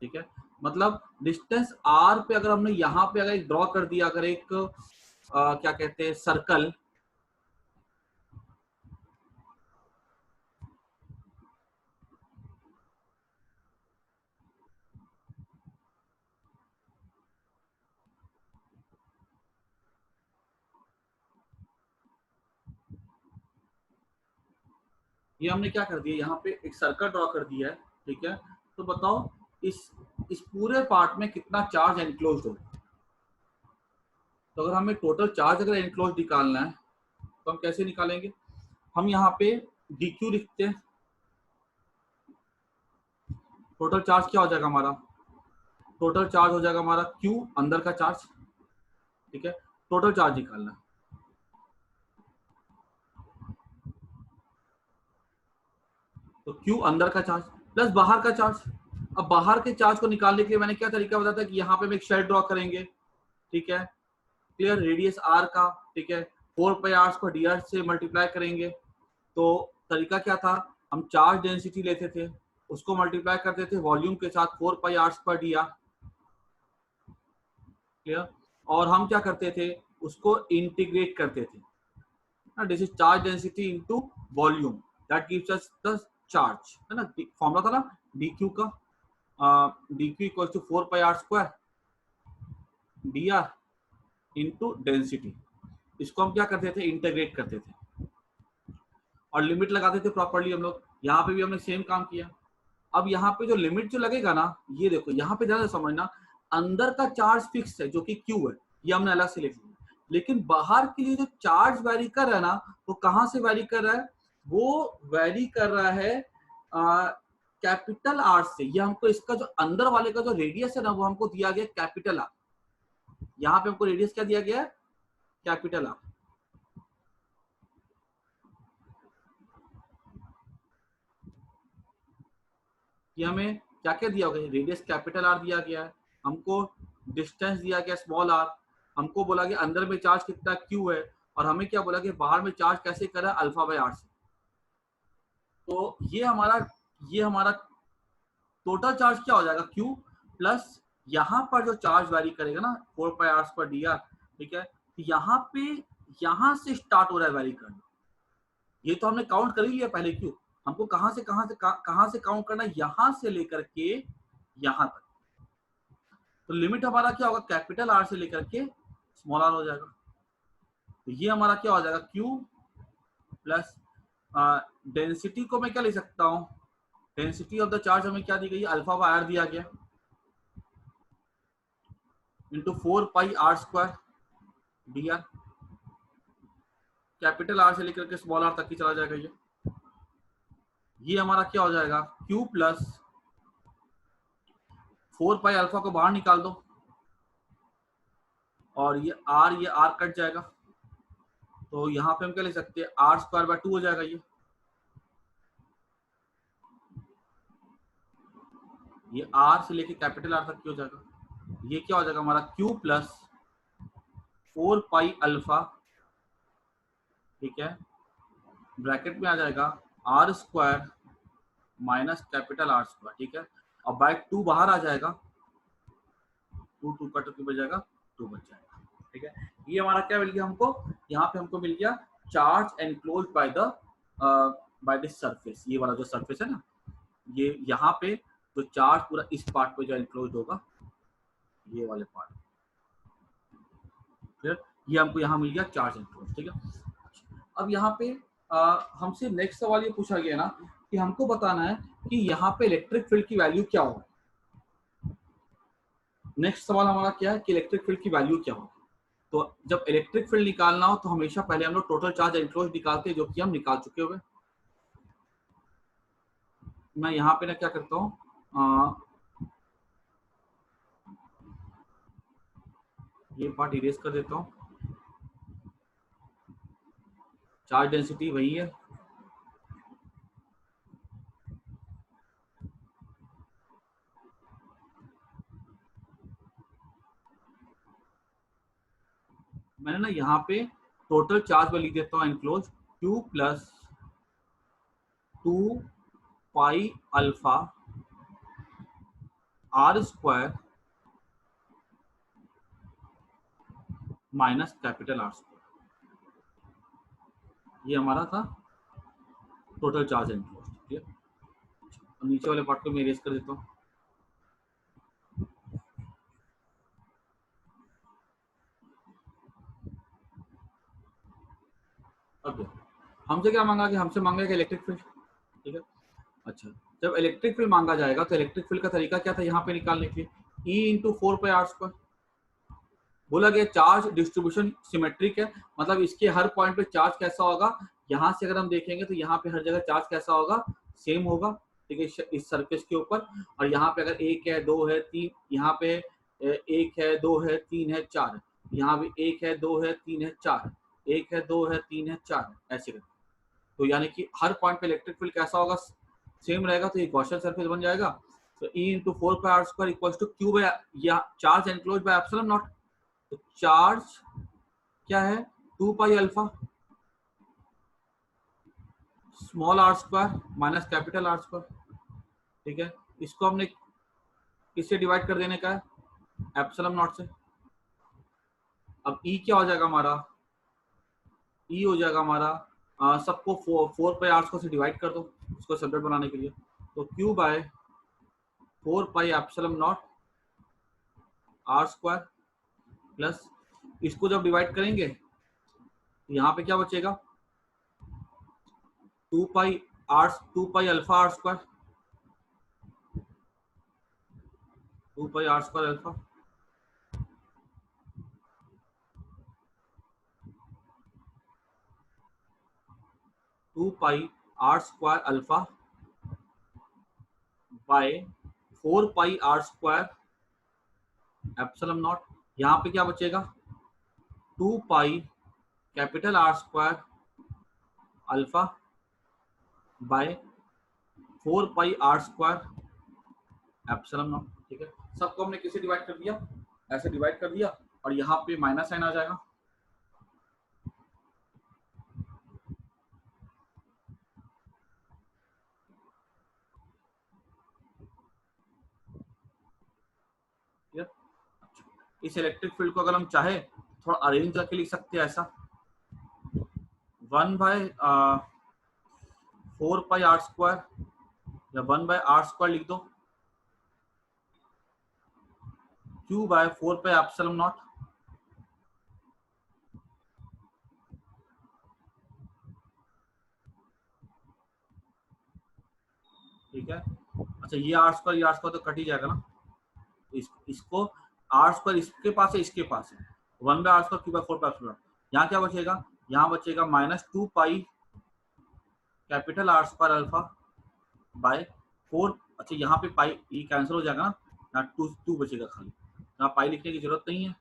ठीक है, मतलब डिस्टेंस आर पे अगर हमने यहाँ पे अगर एक ड्रॉ कर दिया, अगर एक क्या कहते हैं, सर्कल, ये हमने क्या कर दिया, यहाँ पे एक सर्कल ड्रॉ कर दिया है, ठीक है। तो बताओ इस पूरे पार्ट में कितना चार्ज एनक्लोज्ड होगा। तो अगर हमें टोटल चार्ज अगर एनक्लोज निकालना है तो हम कैसे निकालेंगे, हम यहाँ पे dq लिखते हैं। टोटल चार्ज क्या हो जाएगा हमारा, टोटल चार्ज हो जाएगा हमारा q अंदर का चार्ज, ठीक है। टोटल चार्ज निकालना है, तो q अंदर का चार्ज प्लस बाहर का चार्ज। अब बाहर के चार्ज को निकालने के लिए मैंने क्या तरीका बताया था कि यहाँ पे हम एक शेल ड्रॉ करेंगे, ठीक है। क्लियर, रेडियस r का, ठीक है। 4πr को dr से मल्टीप्लाई करेंगे। तो तरीका क्या था, हम चार्ज डेंसिटी लेते थे, उसको मल्टीप्लाई करते थे वॉल्यूम के साथ 4πr²dr, क्लियर। और हम क्या करते थे, उसको इंटीग्रेट करते थे, this is charge density into volume, that gives us the charge, है ना। फॉर्मूला था ना dq का, dq equal to 4πr² dr into density. इसको हम क्या करते थे, इंटीग्रेट करते थे और लिमिट लगाते थे प्रॉपर्ली हम लोग। यहाँ पे भी हमने सेम काम किया। अब यहाँ पे जो लिमिट जो लगेगा ना, ये देखो यहाँ पे ध्यान से समझना, अंदर का चार्ज फिक्स है जो कि Q है, ये हमने अलग से लिख लिया। लेकिन बाहर के लिए जो चार्ज वैरी कर रहा है ना, वो कहाँ से वैरी कर रहा है, वो वैरी कर रहा है कैपिटल आर से। ये हमको इसका जो अंदर वाले का जो रेडियस है ना, वो हमको दिया गया कैपिटल आर। यहाँ पे हमको रेडियस क्या दिया गया है, कैपिटल आर। ये हमें क्या क्या दिया गया, रेडियस कैपिटल आर दिया गया है, हमको डिस्टेंस दिया गया स्मॉल आर, हमको बोला गया अंदर में चार्ज कितना क्यू है, और हमें क्या बोला कि बाहर में चार्ज कैसे करा अल्फा बाय आर से। तो ये हमारा टोटल चार्ज क्या हो जाएगा, क्यू प्लस यहाँ पर जो चार्ज वैरी करेगा ना 4πr²dr, ठीक है। यहाँ पे यहाँ से स्टार्ट हो रहा है वैरी करना, ये तो हमने काउंट कर ही लिया पहले क्यू। हमको कहाँ से काउंट करना है, यहाँ से लेकर के यहाँ तक। तो लिमिट हमारा क्या होगा, कैपिटल आर से लेकर के स्मॉल आर हो जाएगा। तो ये हमारा क्या हो जाएगा, क्यू प्लस डेंसिटी को मैं क्या ले सकता हूँ, डेंसिटी ऑफ द चार्ज हमें क्या दी गई, अल्फा बाय आर दिया गया, इंटू 4πr²dr। कैपिटल आर से लेकर के स्मॉल आर तक ही चला जाएगा ये हमारा क्या हो जाएगा, क्यू प्लस 4π अल्फा को बाहर निकाल दो और ये आर कट जाएगा, तो यहाँ पे हम क्या ले सकते हैं, r²/2 हो जाएगा। ये r से लेके कैपिटल आर तक की हो जाएगा। ये क्या हो जाएगा हमारा, q प्लस 4π अल्फा, ठीक है, ब्रैकेट में आ जाएगा r² माइनस कैपिटल R², ठीक है। और बाय 2 बाहर आ जाएगा, 2 कट के बच जाएगा, 2 बच जाएगा, ठीक है। ये हमारा क्या मिल गया हमको, यहाँ पे हमको मिल गया charge enclosed by this surface. ये वाला जो सरफेस है ना, ये यहाँ पे जो चार्ज पूरा इस पार्ट पे जो एनक्लोज्ड होगा, ये वाले पार्ट, फिर ये हमको यहाँ मिल गया चार्ज एनक्लोज्ड, ठीक है। अब यहाँ पे हमसे नेक्स्ट सवाल ये पूछा गया ना कि हमको बताना है कि यहाँ पे इलेक्ट्रिक फील्ड की वैल्यू क्या होगी। नेक्स्ट सवाल हमारा क्या है कि इलेक्ट्रिक फील्ड की वैल्यू क्या होगी। तो जब इलेक्ट्रिक फील्ड निकालना हो तो हमेशा पहले हम लोग टोटल चार्ज एनक्लोज निकालते हैं, जो कि हम निकाल चुके हुए। मैं यहाँ पे ना क्या करता हूँ, ये पार्ट इरेज कर देता हूँ। चार्ज डेंसिटी वही है, मैंने ना यहाँ पे टोटल चार्ज में लिख देता हूँ enclose Q plus 2π alpha r² minus capital R²। ये हमारा था टोटल चार्ज एनक्लोज, ठीक है। नीचे वाले पार्ट को मैं इरेज कर देता हूँ। अब हमसे क्या मांगा कि हमसे मांगा कि इलेक्ट्रिक फील्ड, ठीक है। अच्छा, जब इलेक्ट्रिक फील्ड मांगा जाएगा तो इलेक्ट्रिक फील्ड का तरीका क्या था यहाँ पे निकालने के लिए, E इंटू 4πr²। बोला गया चार्ज डिस्ट्रीब्यूशन सिमेट्रिक है, मतलब इसके हर पॉइंट पे चार्ज कैसा होगा, यहाँ से अगर हम देखेंगे तो यहाँ पे हर जगह चार्ज कैसा होगा, सेम होगा, ठीक है, इस सरफेस के ऊपर। और यहाँ पे अगर 1 है 2 है 3, यहाँ पे 1 है 2 है 3 है 4 है, यहाँ भी 1 है 2 है 3 है 4 है, 1 है 2 है 3 है 4 है, ऐसे करके। तो यानी कि हर पॉइंट पे इलेक्ट्रिक फील्ड कैसा होगा, सेम रहेगा, तो ये गॉसियन सरफेस बन जाएगा। तो E into 4πr² equals to Q by, या charge enclose by epsilon naught. तो चार्ज क्या है, 2 pi alpha small r² minus capital R², ठीक है। इसको हमने किससे डिवाइड कर देने का है, एप्सिलॉन नॉट से। अब E क्या हो जाएगा हमारा, E हो जाएगा हमारा सबको 4πr² से डिवाइड कर दो इसको सेपरेट बनाने के लिए। तो Q by 4 pi epsilon naught R² plus, इसको जब डिवाइड करेंगे तो यहाँ पे क्या बचेगा, 2 pi alpha R², 2 pi R² alpha, two pi R² alpha by 4 pi R² epsilon naught. यहाँ पे क्या बचेगा, 2 pi capital R² alpha by 4 pi R² epsilon naught, ठीक है। सबको हमने किसे डिवाइड कर दिया, ऐसे डिवाइड कर दिया, और यहाँ पे माइनस साइन आ जाएगा। इस इलेक्ट्रिक फील्ड को अगर हम चाहे थोड़ा अरेंज करके लिख सकते हैं ऐसा, 1 बाय 4 पाई R² या 1 बाय R² लिख दो, Q by 4 pi epsilon naught, ठीक है। अच्छा, ये R² तो कट ही जाएगा ना, इसको R² इसके पास है, इसके पास है, 1 by R², Q by 4 pi epsilon naught. यहाँ क्या बचेगा, यहाँ बचेगा minus 2 pi capital R² alpha by 4। अच्छा, यहाँ पे पाई ये कैंसिल हो जाएगा ना, यहाँ 2 बचेगा खाली, यहाँ पाई लिखने की जरूरत नहीं है।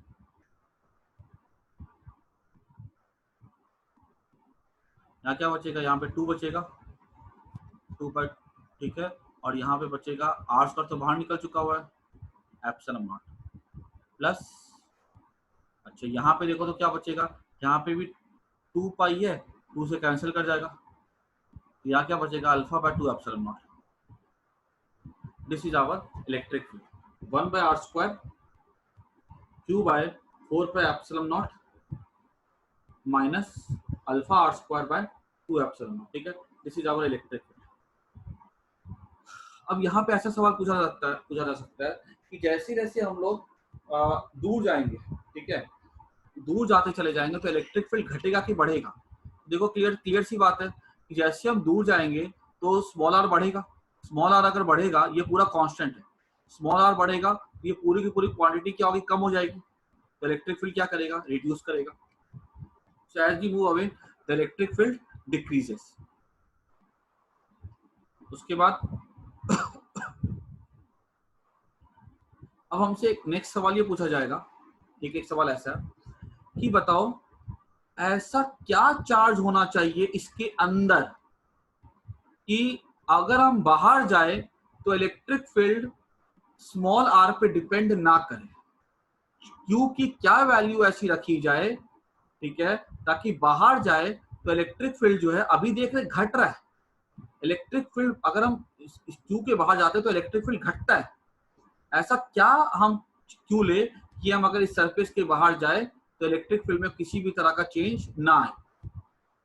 यहाँ क्या बचेगा, यहाँ पे 2 बचेगा, 2 पाई, ठीक है। और यहाँ पे बचेगा R² तो बाहर निकल चुका हुआ है, एप्सिलॉन नॉट प्लस, अच्छा यहाँ पे देखो तो क्या बचेगा, यहाँ पे भी 2 पाई है, 2 से कैंसिल कर जाएगा, यहाँ क्या बचेगा, alpha by 2 epsilon naught. This is our electric field, 1 by R² Q by 4 pi epsilon naught minus alpha R² by 2 epsilon naught, ठीक है। This is our electric field. अब यहाँ पे ऐसा सवाल पूछा जा सकता है कि जैसे जैसे हम लोग दूर जाएंगे, ठीक है, दूर जाते चले जाएंगे तो इलेक्ट्रिक फील्ड घटेगा कि बढ़ेगा। देखो क्लियर सी बात है कि जैसे हम दूर जाएंगे तो स्मॉल आर बढ़ेगा, स्मॉल आर अगर बढ़ेगा, ये पूरा कांस्टेंट है, स्मॉल आर बढ़ेगा, ये पूरी की पूरी क्वांटिटी क्या होगी, कम हो जाएगी, तो इलेक्ट्रिक फील्ड क्या करेगा, रिड्यूस करेगा। So as we move away the electric field decreases. उसके बाद अब हमसे एक नेक्स्ट सवाल ये पूछा जाएगा, ठीक है, एक सवाल ऐसा है कि बताओ ऐसा क्या चार्ज होना चाहिए इसके अंदर कि अगर हम बाहर जाए तो इलेक्ट्रिक फील्ड स्मॉल आर पे डिपेंड ना करे, क्यू की क्या वैल्यू ऐसी रखी जाए, ठीक है, ताकि बाहर जाए तो इलेक्ट्रिक फील्ड जो है, अभी देख रहे घट रहा है इलेक्ट्रिक फील्ड, अगर हम इस क्यू के बाहर जाते हैं तो इलेक्ट्रिक फील्ड घटता है। ऐसा क्या हम क्यों ले कि हम अगर इस सरफेस के बाहर जाए तो इलेक्ट्रिक फील्ड में किसी भी तरह का चेंज ना आए,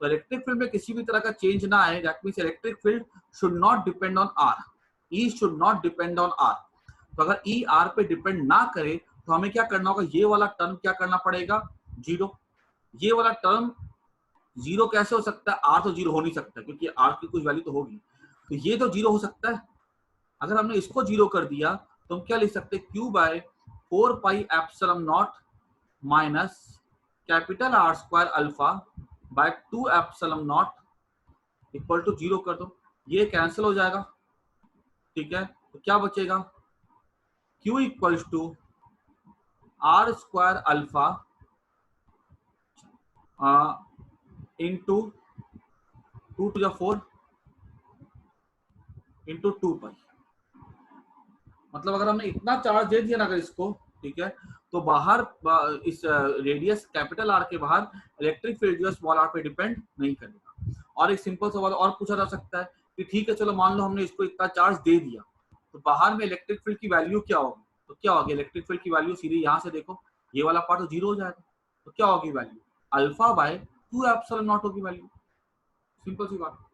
तो इलेक्ट्रिक फील्ड में किसी भी तरह का चेंज ना आए, that means electric field should not depend on r, E should not depend on r. तो अगर ई आर पे डिपेंड ना करे तो हमें क्या करना होगा, ये वाला टर्म क्या करना पड़ेगा, जीरो। ये वाला टर्म जीरो कैसे हो सकता है, आर तो जीरो हो नहीं सकता क्योंकि आर की कुछ वैल्यू तो होगी, तो ये तो जीरो हो सकता है। अगर हमने इसको जीरो कर दिया तो हम क्या लिख सकते हैं, q by 4 pi epsilon naught minus capital r square alpha by 2 epsilon naught equal to zero कर दो, ये कैंसिल हो जाएगा। ठीक है, तो क्या बचेगा, q equals to r square alpha into 2 to the 4 into 2 pi. मतलब अगर हमने इतना चार्ज दे दिया ना अगर इसको, ठीक है, तो बाहर इस रेडियस कैपिटल आर के बाहर इलेक्ट्रिक फील्ड जो स्मॉल आर पे डिपेंड नहीं करेगा। और एक सिंपल सवाल और पूछा जा सकता है कि ठीक है चलो मान लो हमने इसको इतना चार्ज दे दिया, तो बाहर में इलेक्ट्रिक फील्ड की वैल्यू क्या होगी, तो क्या होगी इलेक्ट्रिक फील्ड की वैल्यू, सीधे यहाँ से देखो ये वाला पार्ट तो जीरो हो जाएगा, तो क्या होगी value, alpha by 2 epsilon not होगी वैल्यू। सिंपल सी बात।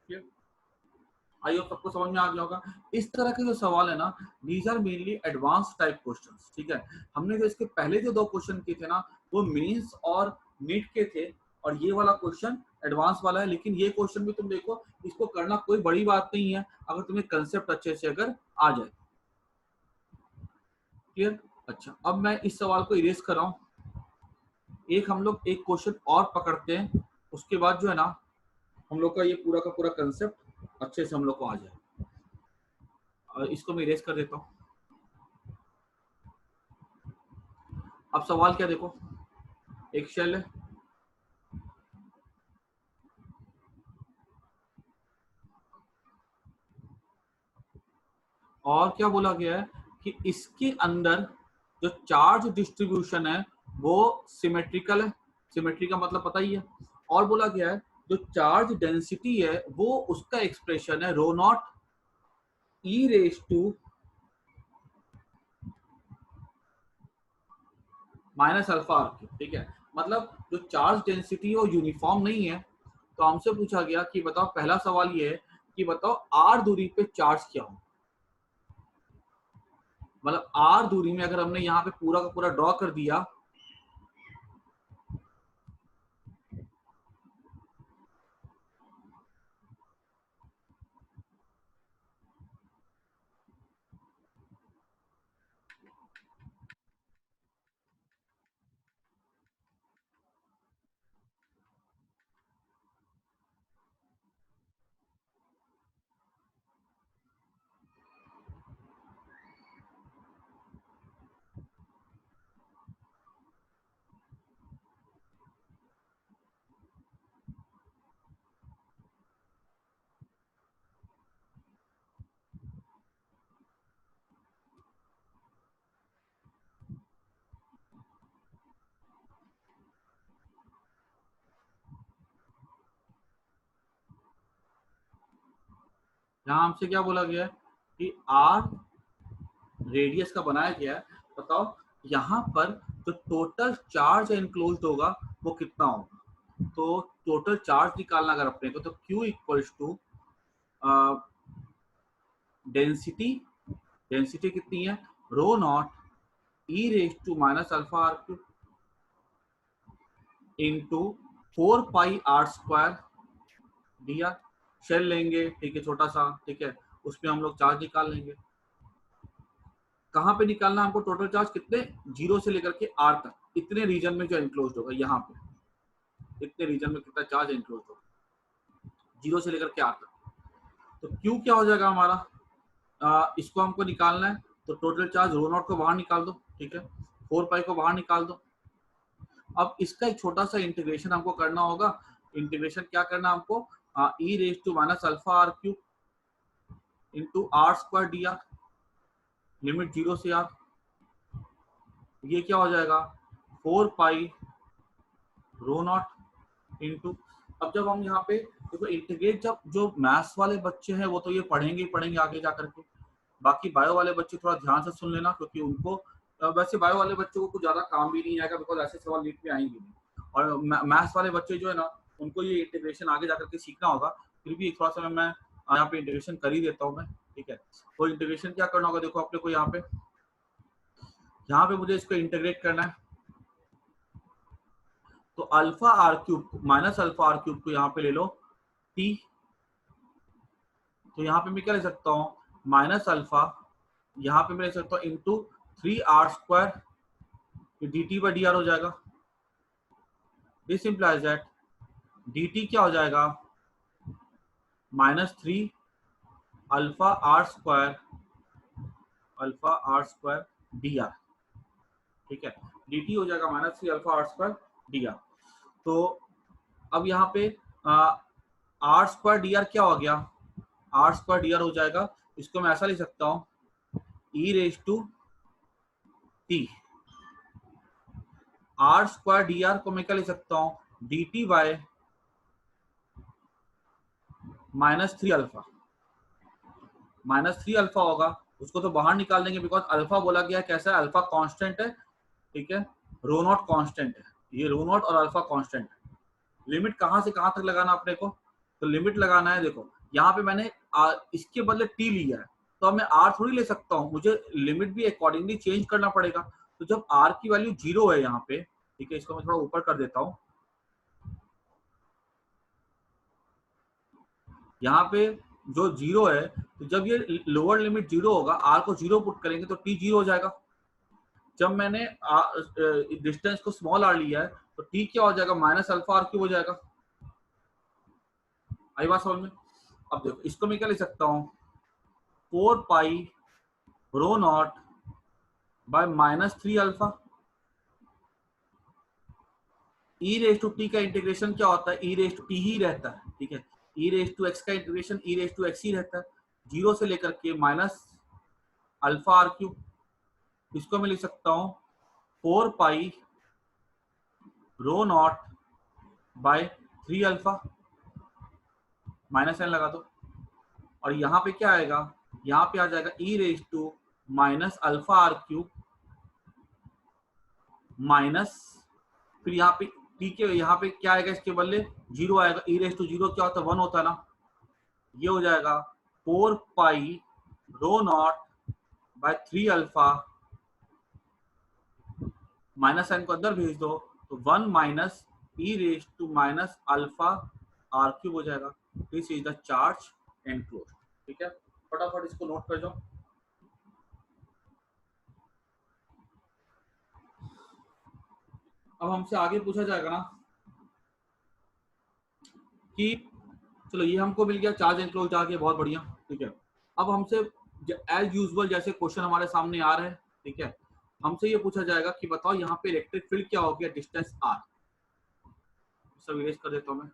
आई होप सबको समझ में आ गया होगा। इस तरह के जो सवाल है ना, these are mainly advance type questions. ठीक है, हमने जो इसके पहले जो 2 क्वेश्चन किए थे ना, वो मेंस और नीट के थे, और ये वाला क्वेश्चन एडवांस वाला है। लेकिन ये क्वेश्चन भी तुम देखो, इसको करना कोई बड़ी बात नहीं है अगर तुम्हें कंसेप्ट अच्छे से अगर आ जाए। क्लियर? अच्छा, अब मैं इस सवाल को इरेज कर रहा हूँ। एक हम लोग एक क्वेश्चन और पकड़ते हैं, उसके बाद जो है ना हम लोग का ये पूरा का पूरा कंसेप्ट अच्छे से हम लोग को आ जाए। और इसको मैं इरेज कर देता हूँ। अब सवाल क्या देखो, एक शेल है, और क्या बोला गया है कि इसके अंदर जो चार्ज डिस्ट्रीब्यूशन है वो सिमेट्रिकल है। सिमेट्री का मतलब पता ही है। और बोला गया है जो चार्ज डेंसिटी है वो उसका एक्सप्रेशन है rho naught E raise to minus alpha are cube. ठीक है, मतलब जो चार्ज डेंसिटी है वो यूनिफॉर्म नहीं है। तो हमसे पूछा गया कि बताओ, पहला सवाल ये है कि बताओ आर दूरी पे चार्ज क्या हो, मतलब आर दूरी में अगर हमने यहाँ पे पूरा का पूरा ड्रॉ कर दिया, यहाँ हमसे क्या बोला गया है कि आर रेडियस का बनाया गया है। बताओ यहाँ पर जो टोटल चार्ज एनक्लोज्ड होगा वो कितना होगा। तो टोटल चार्ज निकालना अगर अपने को, तो Q equals to density, density कितनी है, rho naught E raise to minus alpha are cube into 4 pi are square दिया। शेल लेंगे, ठीक है, छोटा सा, ठीक है, उसमें हम लोग चार्ज निकाल लेंगे। कहाँ पे निकालना हमको, टोटल चार्ज कितने, जीरो से लेकर के आर तक, इतने रीजन में जो एनक्लोज्ड होगा, यहाँ पे इतने रीजन में कितना चार्ज एनक्लोज्ड होगा, जीरो से लेकर के आर तक। तो क्यू क्या हो जाएगा हमारा, इसको हमको निकालना है, तो टोटल चार्ज रो नॉट को बाहर निकाल दो, ठीक है, 4 पाई को बाहर निकाल दो। अब इसका एक छोटा सा इंटीग्रेशन हमको करना होगा। इंटीग्रेशन क्या करना हमको, E raise to minus alpha are cube into R square D R, limit zero से आर, ये क्या हो जाएगा 4 पाई रो नॉट इंटू। अब जब हम यहाँ पे देखो इंटीग्रेट, जब जो मैथ्स वाले बच्चे हैं वो तो ये पढ़ेंगे ही पढ़ेंगे आगे जा करके। बाकी बायो वाले बच्चे थोड़ा ध्यान से सुन लेना, क्योंकि उनको वैसे बायो वाले बच्चों को कुछ ज्यादा काम भी नहीं आएगा, बिकॉज ऐसे सवाल नीट में आएंगे नहीं। और मैथ्स वाले बच्चे जो है ना, उनको ये इंटीग्रेशन आगे जाकर के सीखना होगा। फिर भी थोड़ा सा मैं यहाँ पे इंटीग्रेशन कर ही देता हूँ मैं, ठीक है। तो इंटीग्रेशन क्या करना होगा, देखो अपने को यहाँ पे मुझे इसको इंटीग्रेट करना है। तो alpha are cube minus alpha are cube को यहाँ पे ले लो टी, तो यहाँ पे मैं क्या ले सकता हूँ, माइनस अल्फा, यहाँ पे मैं ले सकता हूँ into 3r², dt by dr हो जाएगा। दिस इंप्लाइज दैट dt क्या हो जाएगा, -3 अल्फा r² dr। ठीक है, dt हो जाएगा -3 अल्फा r² dr। तो अब यहाँ पे r² dr क्या हो गया, r² dr हो जाएगा, इसको मैं ऐसा लिख सकता हूँ e⁻t। r² dr को मैं क्या लिख सकता हूँ, dt बाय -3 अल्फा। -3 अल्फा होगा, उसको तो बाहर निकाल देंगे बिकॉज अल्फा बोला गया कैसा है, अल्फा कांस्टेंट है। ठीक है, रो नॉट कांस्टेंट है, ये रो नॉट और अल्फा कांस्टेंट है। लिमिट कहां से कहां तक लगाना अपने को, तो लिमिट लगाना है, देखो यहाँ पे मैंने इसके बदले t लिया है, तो अब मैं r थोड़ी ले सकता हूँ, मुझे लिमिट भी अकॉर्डिंगली चेंज करना पड़ेगा। तो जब r की वैल्यू 0 है यहाँ पे, ठीक है, इसको मैं थोड़ा ऊपर कर देता हूँ, यहाँ पे जो 0 है, तो जब ये लोअर लिमिट 0 होगा, r को 0 पुट करेंगे तो t 0 हो जाएगा। जब मैंने डिस्टेंस को स्मॉल r लिया है, तो t क्या हो जाएगा, -α r³ हो जाएगा। आई बात समझ में? अब देखो इसको मैं क्या ले सकता हूँ, 4 pi rho naught by -3 alpha. e⁻t का इंटीग्रेशन क्या होता है, e⁻t ही रहता है। ठीक है, e⁻x का इंटीग्रेशन e⁻x ही रहता है, 0 से लेकर के -α r³। इसको मैं लिख सकता हूँ 4 pi rho naught by 3 alpha, -n लगा दो, और यहाँ पे क्या आएगा, यहाँ पे आ जाएगा e⁻−α r³ माइनस, फिर यहाँ पे t के यहाँ पे क्या आएगा, इसके बदले 0 आएगा, e⁻0 क्या होता है, 1 होता है ना, ये हो जाएगा 4 pi rho naught by 3 alpha, -n को अंदर भेज दो तो 1 माइनस e⁻−α r³ हो जाएगा। This is the charge enclosed. ठीक है, फटाफट इसको नोट कर जाओ। अब हमसे आगे पूछा जाएगा ना कि चलो ये हमको मिल गया, चार्ज एनक्लोज्ड आ गया, बहुत बढ़िया। ठीक है, अब हमसे एज यूजुअल जैसे क्वेश्चन हमारे सामने आ रहे हैं, ठीक है, हमसे ये पूछा जाएगा कि बताओ यहाँ पे इलेक्ट्रिक फील्ड क्या हो गया, डिस्टेंस r। सब इरेज कर देता हूं मैं।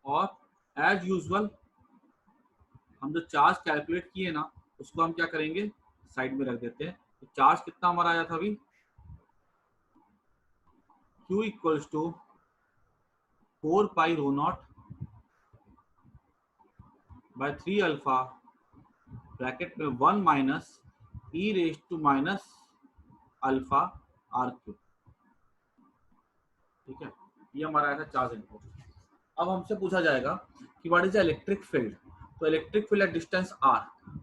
और एज यूजुअल हम जो चार्ज कैलकुलेट किए ना, उसको हम क्या करेंगे, साइड में रख देते हैं। तो चार्ज कितना हमारा आया था अभी, Q equals to 4 pi rho naught by 3 alpha bracket में 1 माइनस e⁻−α r³। ठीक है, ये हमारा आया था चार्ज इनपुट। अब हमसे पूछा जाएगा कि what is the electric field. तो electric field at distance r,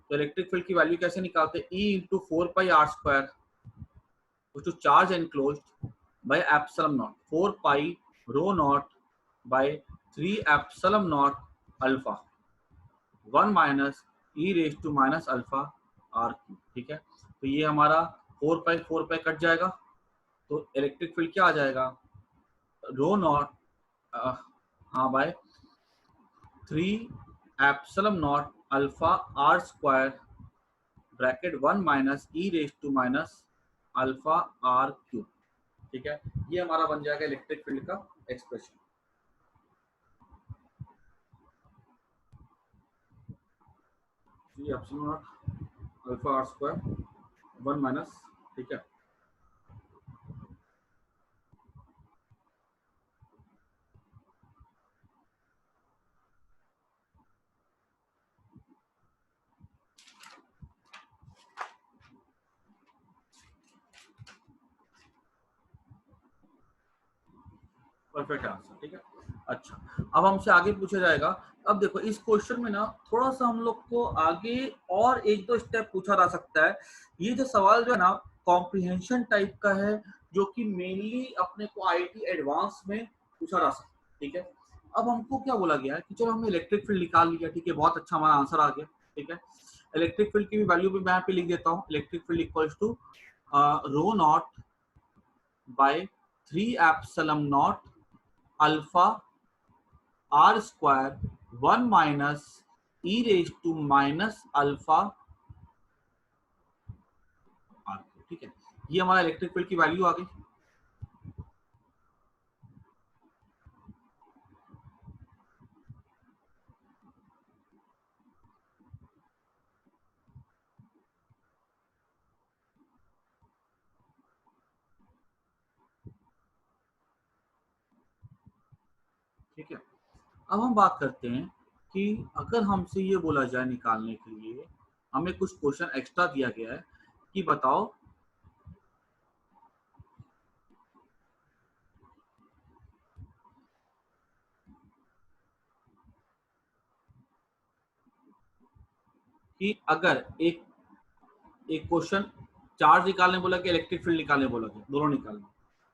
तो इलेक्ट्रिक फील्ड की वैल्यू कैसे निकालते हैं, E⁻4πr² to charge enclosed by epsilon naught, 4 pi rho naught by 3 epsilon naught alpha, 1 minus e⁻−α r³। ठीक है, तो ये हमारा 4 पाई कट जाएगा, तो इलेक्ट्रिक फील्ड क्या आ जाएगा, रो नॉट हाँ by 3 epsilon naught alpha r² bracket 1 minus e⁻−α r³। ठीक है, ये हमारा बन जाएगा इलेक्ट्रिक फील्ड का expression. Epsilon naught alpha r² 1 minus, ठीक है, परफेक्ट आंसर। ठीक है, अच्छा अब हमसे आगे पूछा जाएगा। अब देखो इस क्वेश्चन में ना थोड़ा सा हम लोग को आगे और एक दो स्टेप पूछा जा सकता है। ये जो सवाल जो है ना कॉम्प्रिहेंशन टाइप का है, जो कि मेनली अपने को आईआईटी एडवांस में पूछा जा सकता है। ठीक है, अब हमको क्या बोला गया है कि चलो हमने इलेक्ट्रिक फील्ड निकाल लिया, ठीक है, बहुत अच्छा हमारा आंसर आ गया। ठीक है, इलेक्ट्रिक फील्ड की भी वैल्यू भी मैं यहाँ पे लिख देता हूँ। Electric field equals to rho naught by 3 epsilon naught alpha are square 1 minus E raise to minus alpha r. ठीक है, ये हमारा इलेक्ट्रिक फील्ड की वैल्यू आ गई। ठीक है, अब हम बात करते हैं कि अगर हमसे ये बोला जाए निकालने के लिए, हमें कुछ क्वेश्चन एक्स्ट्रा दिया गया है कि बताओ कि अगर एक एक क्वेश्चन चार्ज निकालने बोला गया, इलेक्ट्रिक फील्ड निकालने बोला गया, दोनों निकालने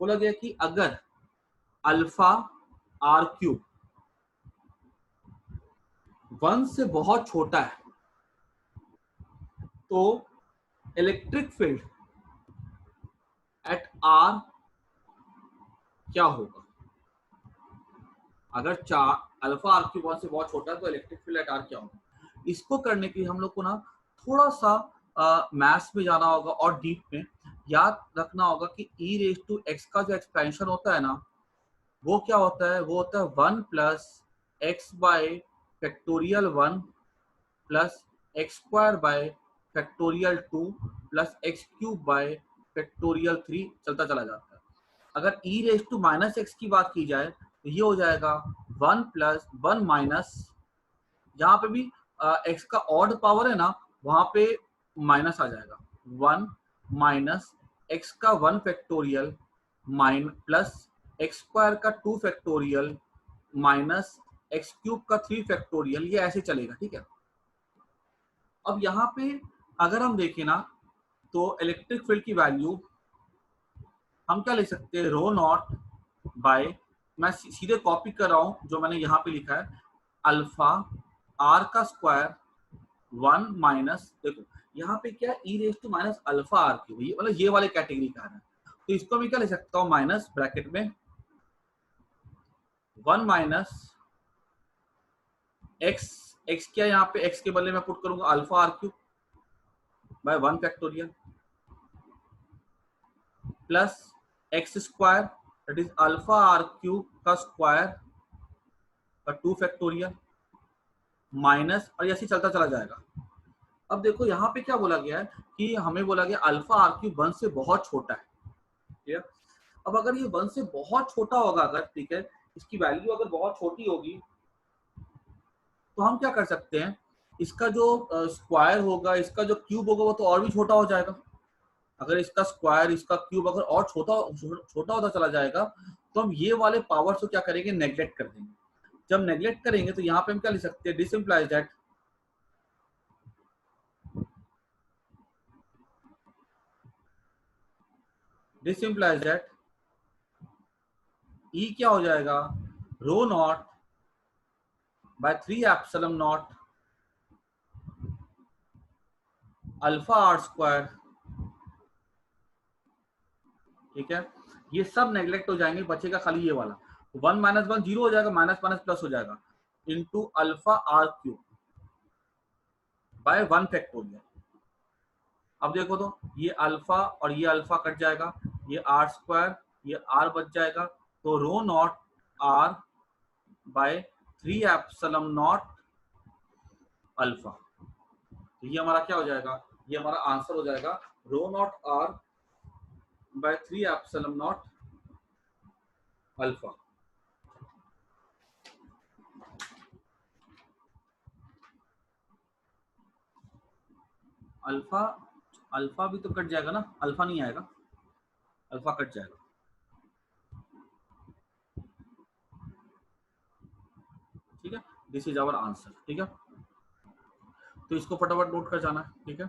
बोला गया कि अगर अल्फा आर क्यूब 1 से बहुत छोटा है तो इलेक्ट्रिक फील्ड एट आर क्या होगा। अगर अल्फा आर क्यूब 1 से बहुत छोटा है तो इलेक्ट्रिक फील्ड एट आर क्या होगा। इसको करने के लिए हम लोग को ना थोड़ा सा मैथ्स में जाना होगा और डीप में याद रखना होगा कि ई रेज टू एक्स का जो एक्सपेंशन होता है ना, वो क्या होता है, वो होता है 1 plus x bye factorial 1 plus x square by factorial 2 plus x cube by factorial 3 चलता चला जाता है। अगर ई रेज टू माइनस एक्स की बात की जाए तो ये हो जाएगा 1 प्लस 1 माइनस, जहां पे भी एक्स का ऑड पावर है ना वहां पे माइनस आ जाएगा, 1 माइनस एक्स का 1 फैक्टोरियल प्लस एक्स स्क्वायर का 2 फैक्टोरियल माइनस एक्स क्यूब का 3 फैक्टोरियल, ये ऐसे चलेगा। ठीक है, अब यहाँ पे अगर हम देखें ना तो इलेक्ट्रिक फील्ड की वैल्यू हम क्या लिख सकते हैं, रो नॉट बाय, मैं सीधे कॉपी कर रहा हूं जो मैंने यहाँ पे लिखा है, अल्फा आर का स्क्वायर 1 माइनस, देखो यहाँ पे क्या E raise to minus alpha are cube, मतलब ये वाले कैटेगरी का है, तो इसको मैं क्या लिख सकता हूँ, माइनस ब्रैकेट में 1 माइनस एक्स, एक्स क्या यहाँ पे एक्स के बदले में पुट करूंगा alpha are cube by 1 factorial plus x square that is alpha are cube का स्क्वायर का 2 फैक्टोरियल माइनस, और ऐसे चलता चला जाएगा। अब देखो यहाँ पे क्या बोला गया है कि हमें बोला गया अल्फा आर क्यूब 1 से बहुत छोटा है। ठीक है, अब अगर ये 1 से बहुत छोटा होगा अगर, ठीक है, इसकी वैल्यू अगर बहुत छोटी होगी तो हम क्या कर सकते हैं, इसका जो स्क्वायर होगा, इसका जो क्यूब होगा वो तो और भी छोटा हो जाएगा। अगर इसका स्क्वायर इसका क्यूब अगर और छोटा छोटा होता चला जाएगा तो हम ये वाले पावर को क्या करेंगे, नेग्लेक्ट कर देंगे। जब नेग्लेक्ट करेंगे तो यहाँ पे हम क्या लिख सकते हैं, दिस इंप्लाइज दैट ई क्या हो जाएगा, rho naught by 3 epsilon naught alpha are square. ठीक है, ये सब नेग्लेक्ट हो जाएंगे, बचेगा खाली ये वाला, 1 माइनस 1 जीरो हो जाएगा, माइनस माइनस प्लस हो जाएगा, into alpha are cube by 1 factorial. अब देखो तो ये अल्फा और ये अल्फा कट जाएगा, ये आर स्क्वायर ये आर बच जाएगा, तो rho naught are by 3 epsilon naught alpha. तो ये हमारा क्या हो जाएगा, ये हमारा आंसर हो जाएगा rho naught are by 3 epsilon naught alpha. Alpha alpha भी तो कट जाएगा ना, अल्फा नहीं आएगा, अल्फा कट जाएगा। ठीक है, दिस इज आवर आंसर। ठीक है, तो इसको फटाफट नोट कर जाना है। ठीक है,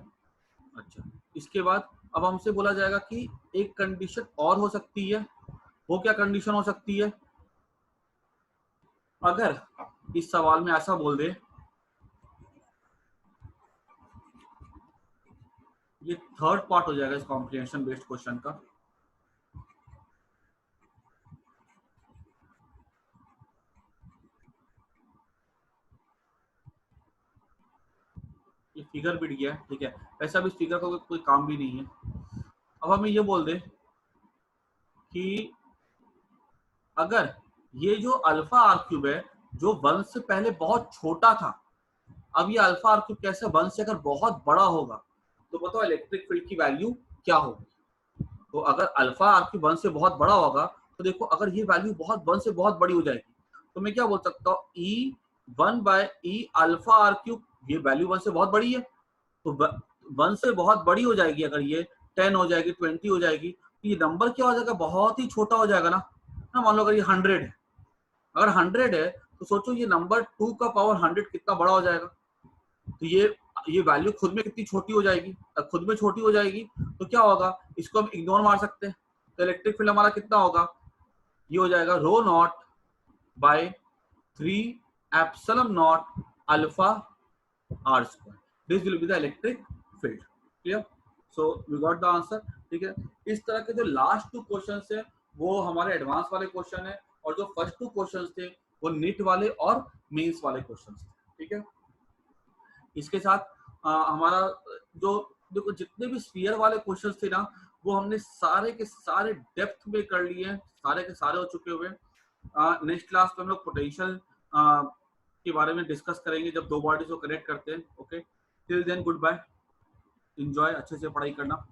अच्छा, इसके बाद अब हमसे बोला जाएगा कि एक कंडीशन और हो सकती है। वो क्या कंडीशन हो सकती है? अगर इस सवाल में ऐसा बोल दे, ये थर्ड पार्ट हो जाएगा इस कॉम्प्रिहेंशन बेस्ड क्वेश्चन का। ये फिगर बिट गया, ठीक है, वैसा भी इस फिगर का कोई काम भी नहीं है। अब हमें ये बोल दे कि अगर ये जो अल्फा आर क्यूब है जो 1 से पहले बहुत छोटा था, अब ये अल्फा आर क्यूब कैसे 1 से अगर बहुत बड़ा होगा, तो बताओ इलेक्ट्रिक फील्ड की वैल्यू क्या होगी? तो अगर अल्फा आर क्यूब 1 से बहुत बड़ा होगा, तो देखो अगर ये वैल्यू बहुत 1 से बहुत बड़ी हो जाएगी, तो मैं क्या बोल सकता हूँ, ई 1/e अल्फा आर क्यूब, ये वैल्यू 1 से बहुत बड़ी है, तो 1 से बहुत बड़ी हो जाएगी, अगर ये 10 हो जाएगी, 20 हो जाएगी, तो ये नंबर क्या हो जाएगा, बहुत ही छोटा हो जाएगा ना। मान लो अगर ये 100 है, अगर 100 है तो सोचो ये नंबर 2 का पावर 100 कितना बड़ा हो जाएगा। तो ये वैल्यू खुद में कितनी छोटी हो जाएगी, खुद में छोटी हो जाएगी, तो क्या होगा, इसको हम इग्नोर मार सकते हैं। तो इलेक्ट्रिक फील्ड हमारा कितना होगा, ये हो जाएगा rho naught by 3 epsilon naught alpha are square, this will be the electric field. Clear? So we got the answer. ठीक है, इस तरह के जो लास्ट 2 क्वेश्चंस है वो हमारे एडवांस वाले क्वेश्चन है, और जो फर्स्ट 2 क्वेश्चंस थे वो नीट वाले और मेंस वाले क्वेश्चंस थे। ठीक है, इसके साथ हमारा जो देखो जितने भी स्फीयर वाले क्वेश्चंस थे ना, वो हमने सारे के सारे डेप्थ में कर लिए हैं, सारे के सारे हो चुके हुए। नेक्स्ट क्लास में हम लोग पोटेंशियल के बारे में डिस्कस करेंगे, जब दो बॉडीज को कनेक्ट करते हैं। Okay, till then good bye, enjoy, अच्छे से पढ़ाई करना।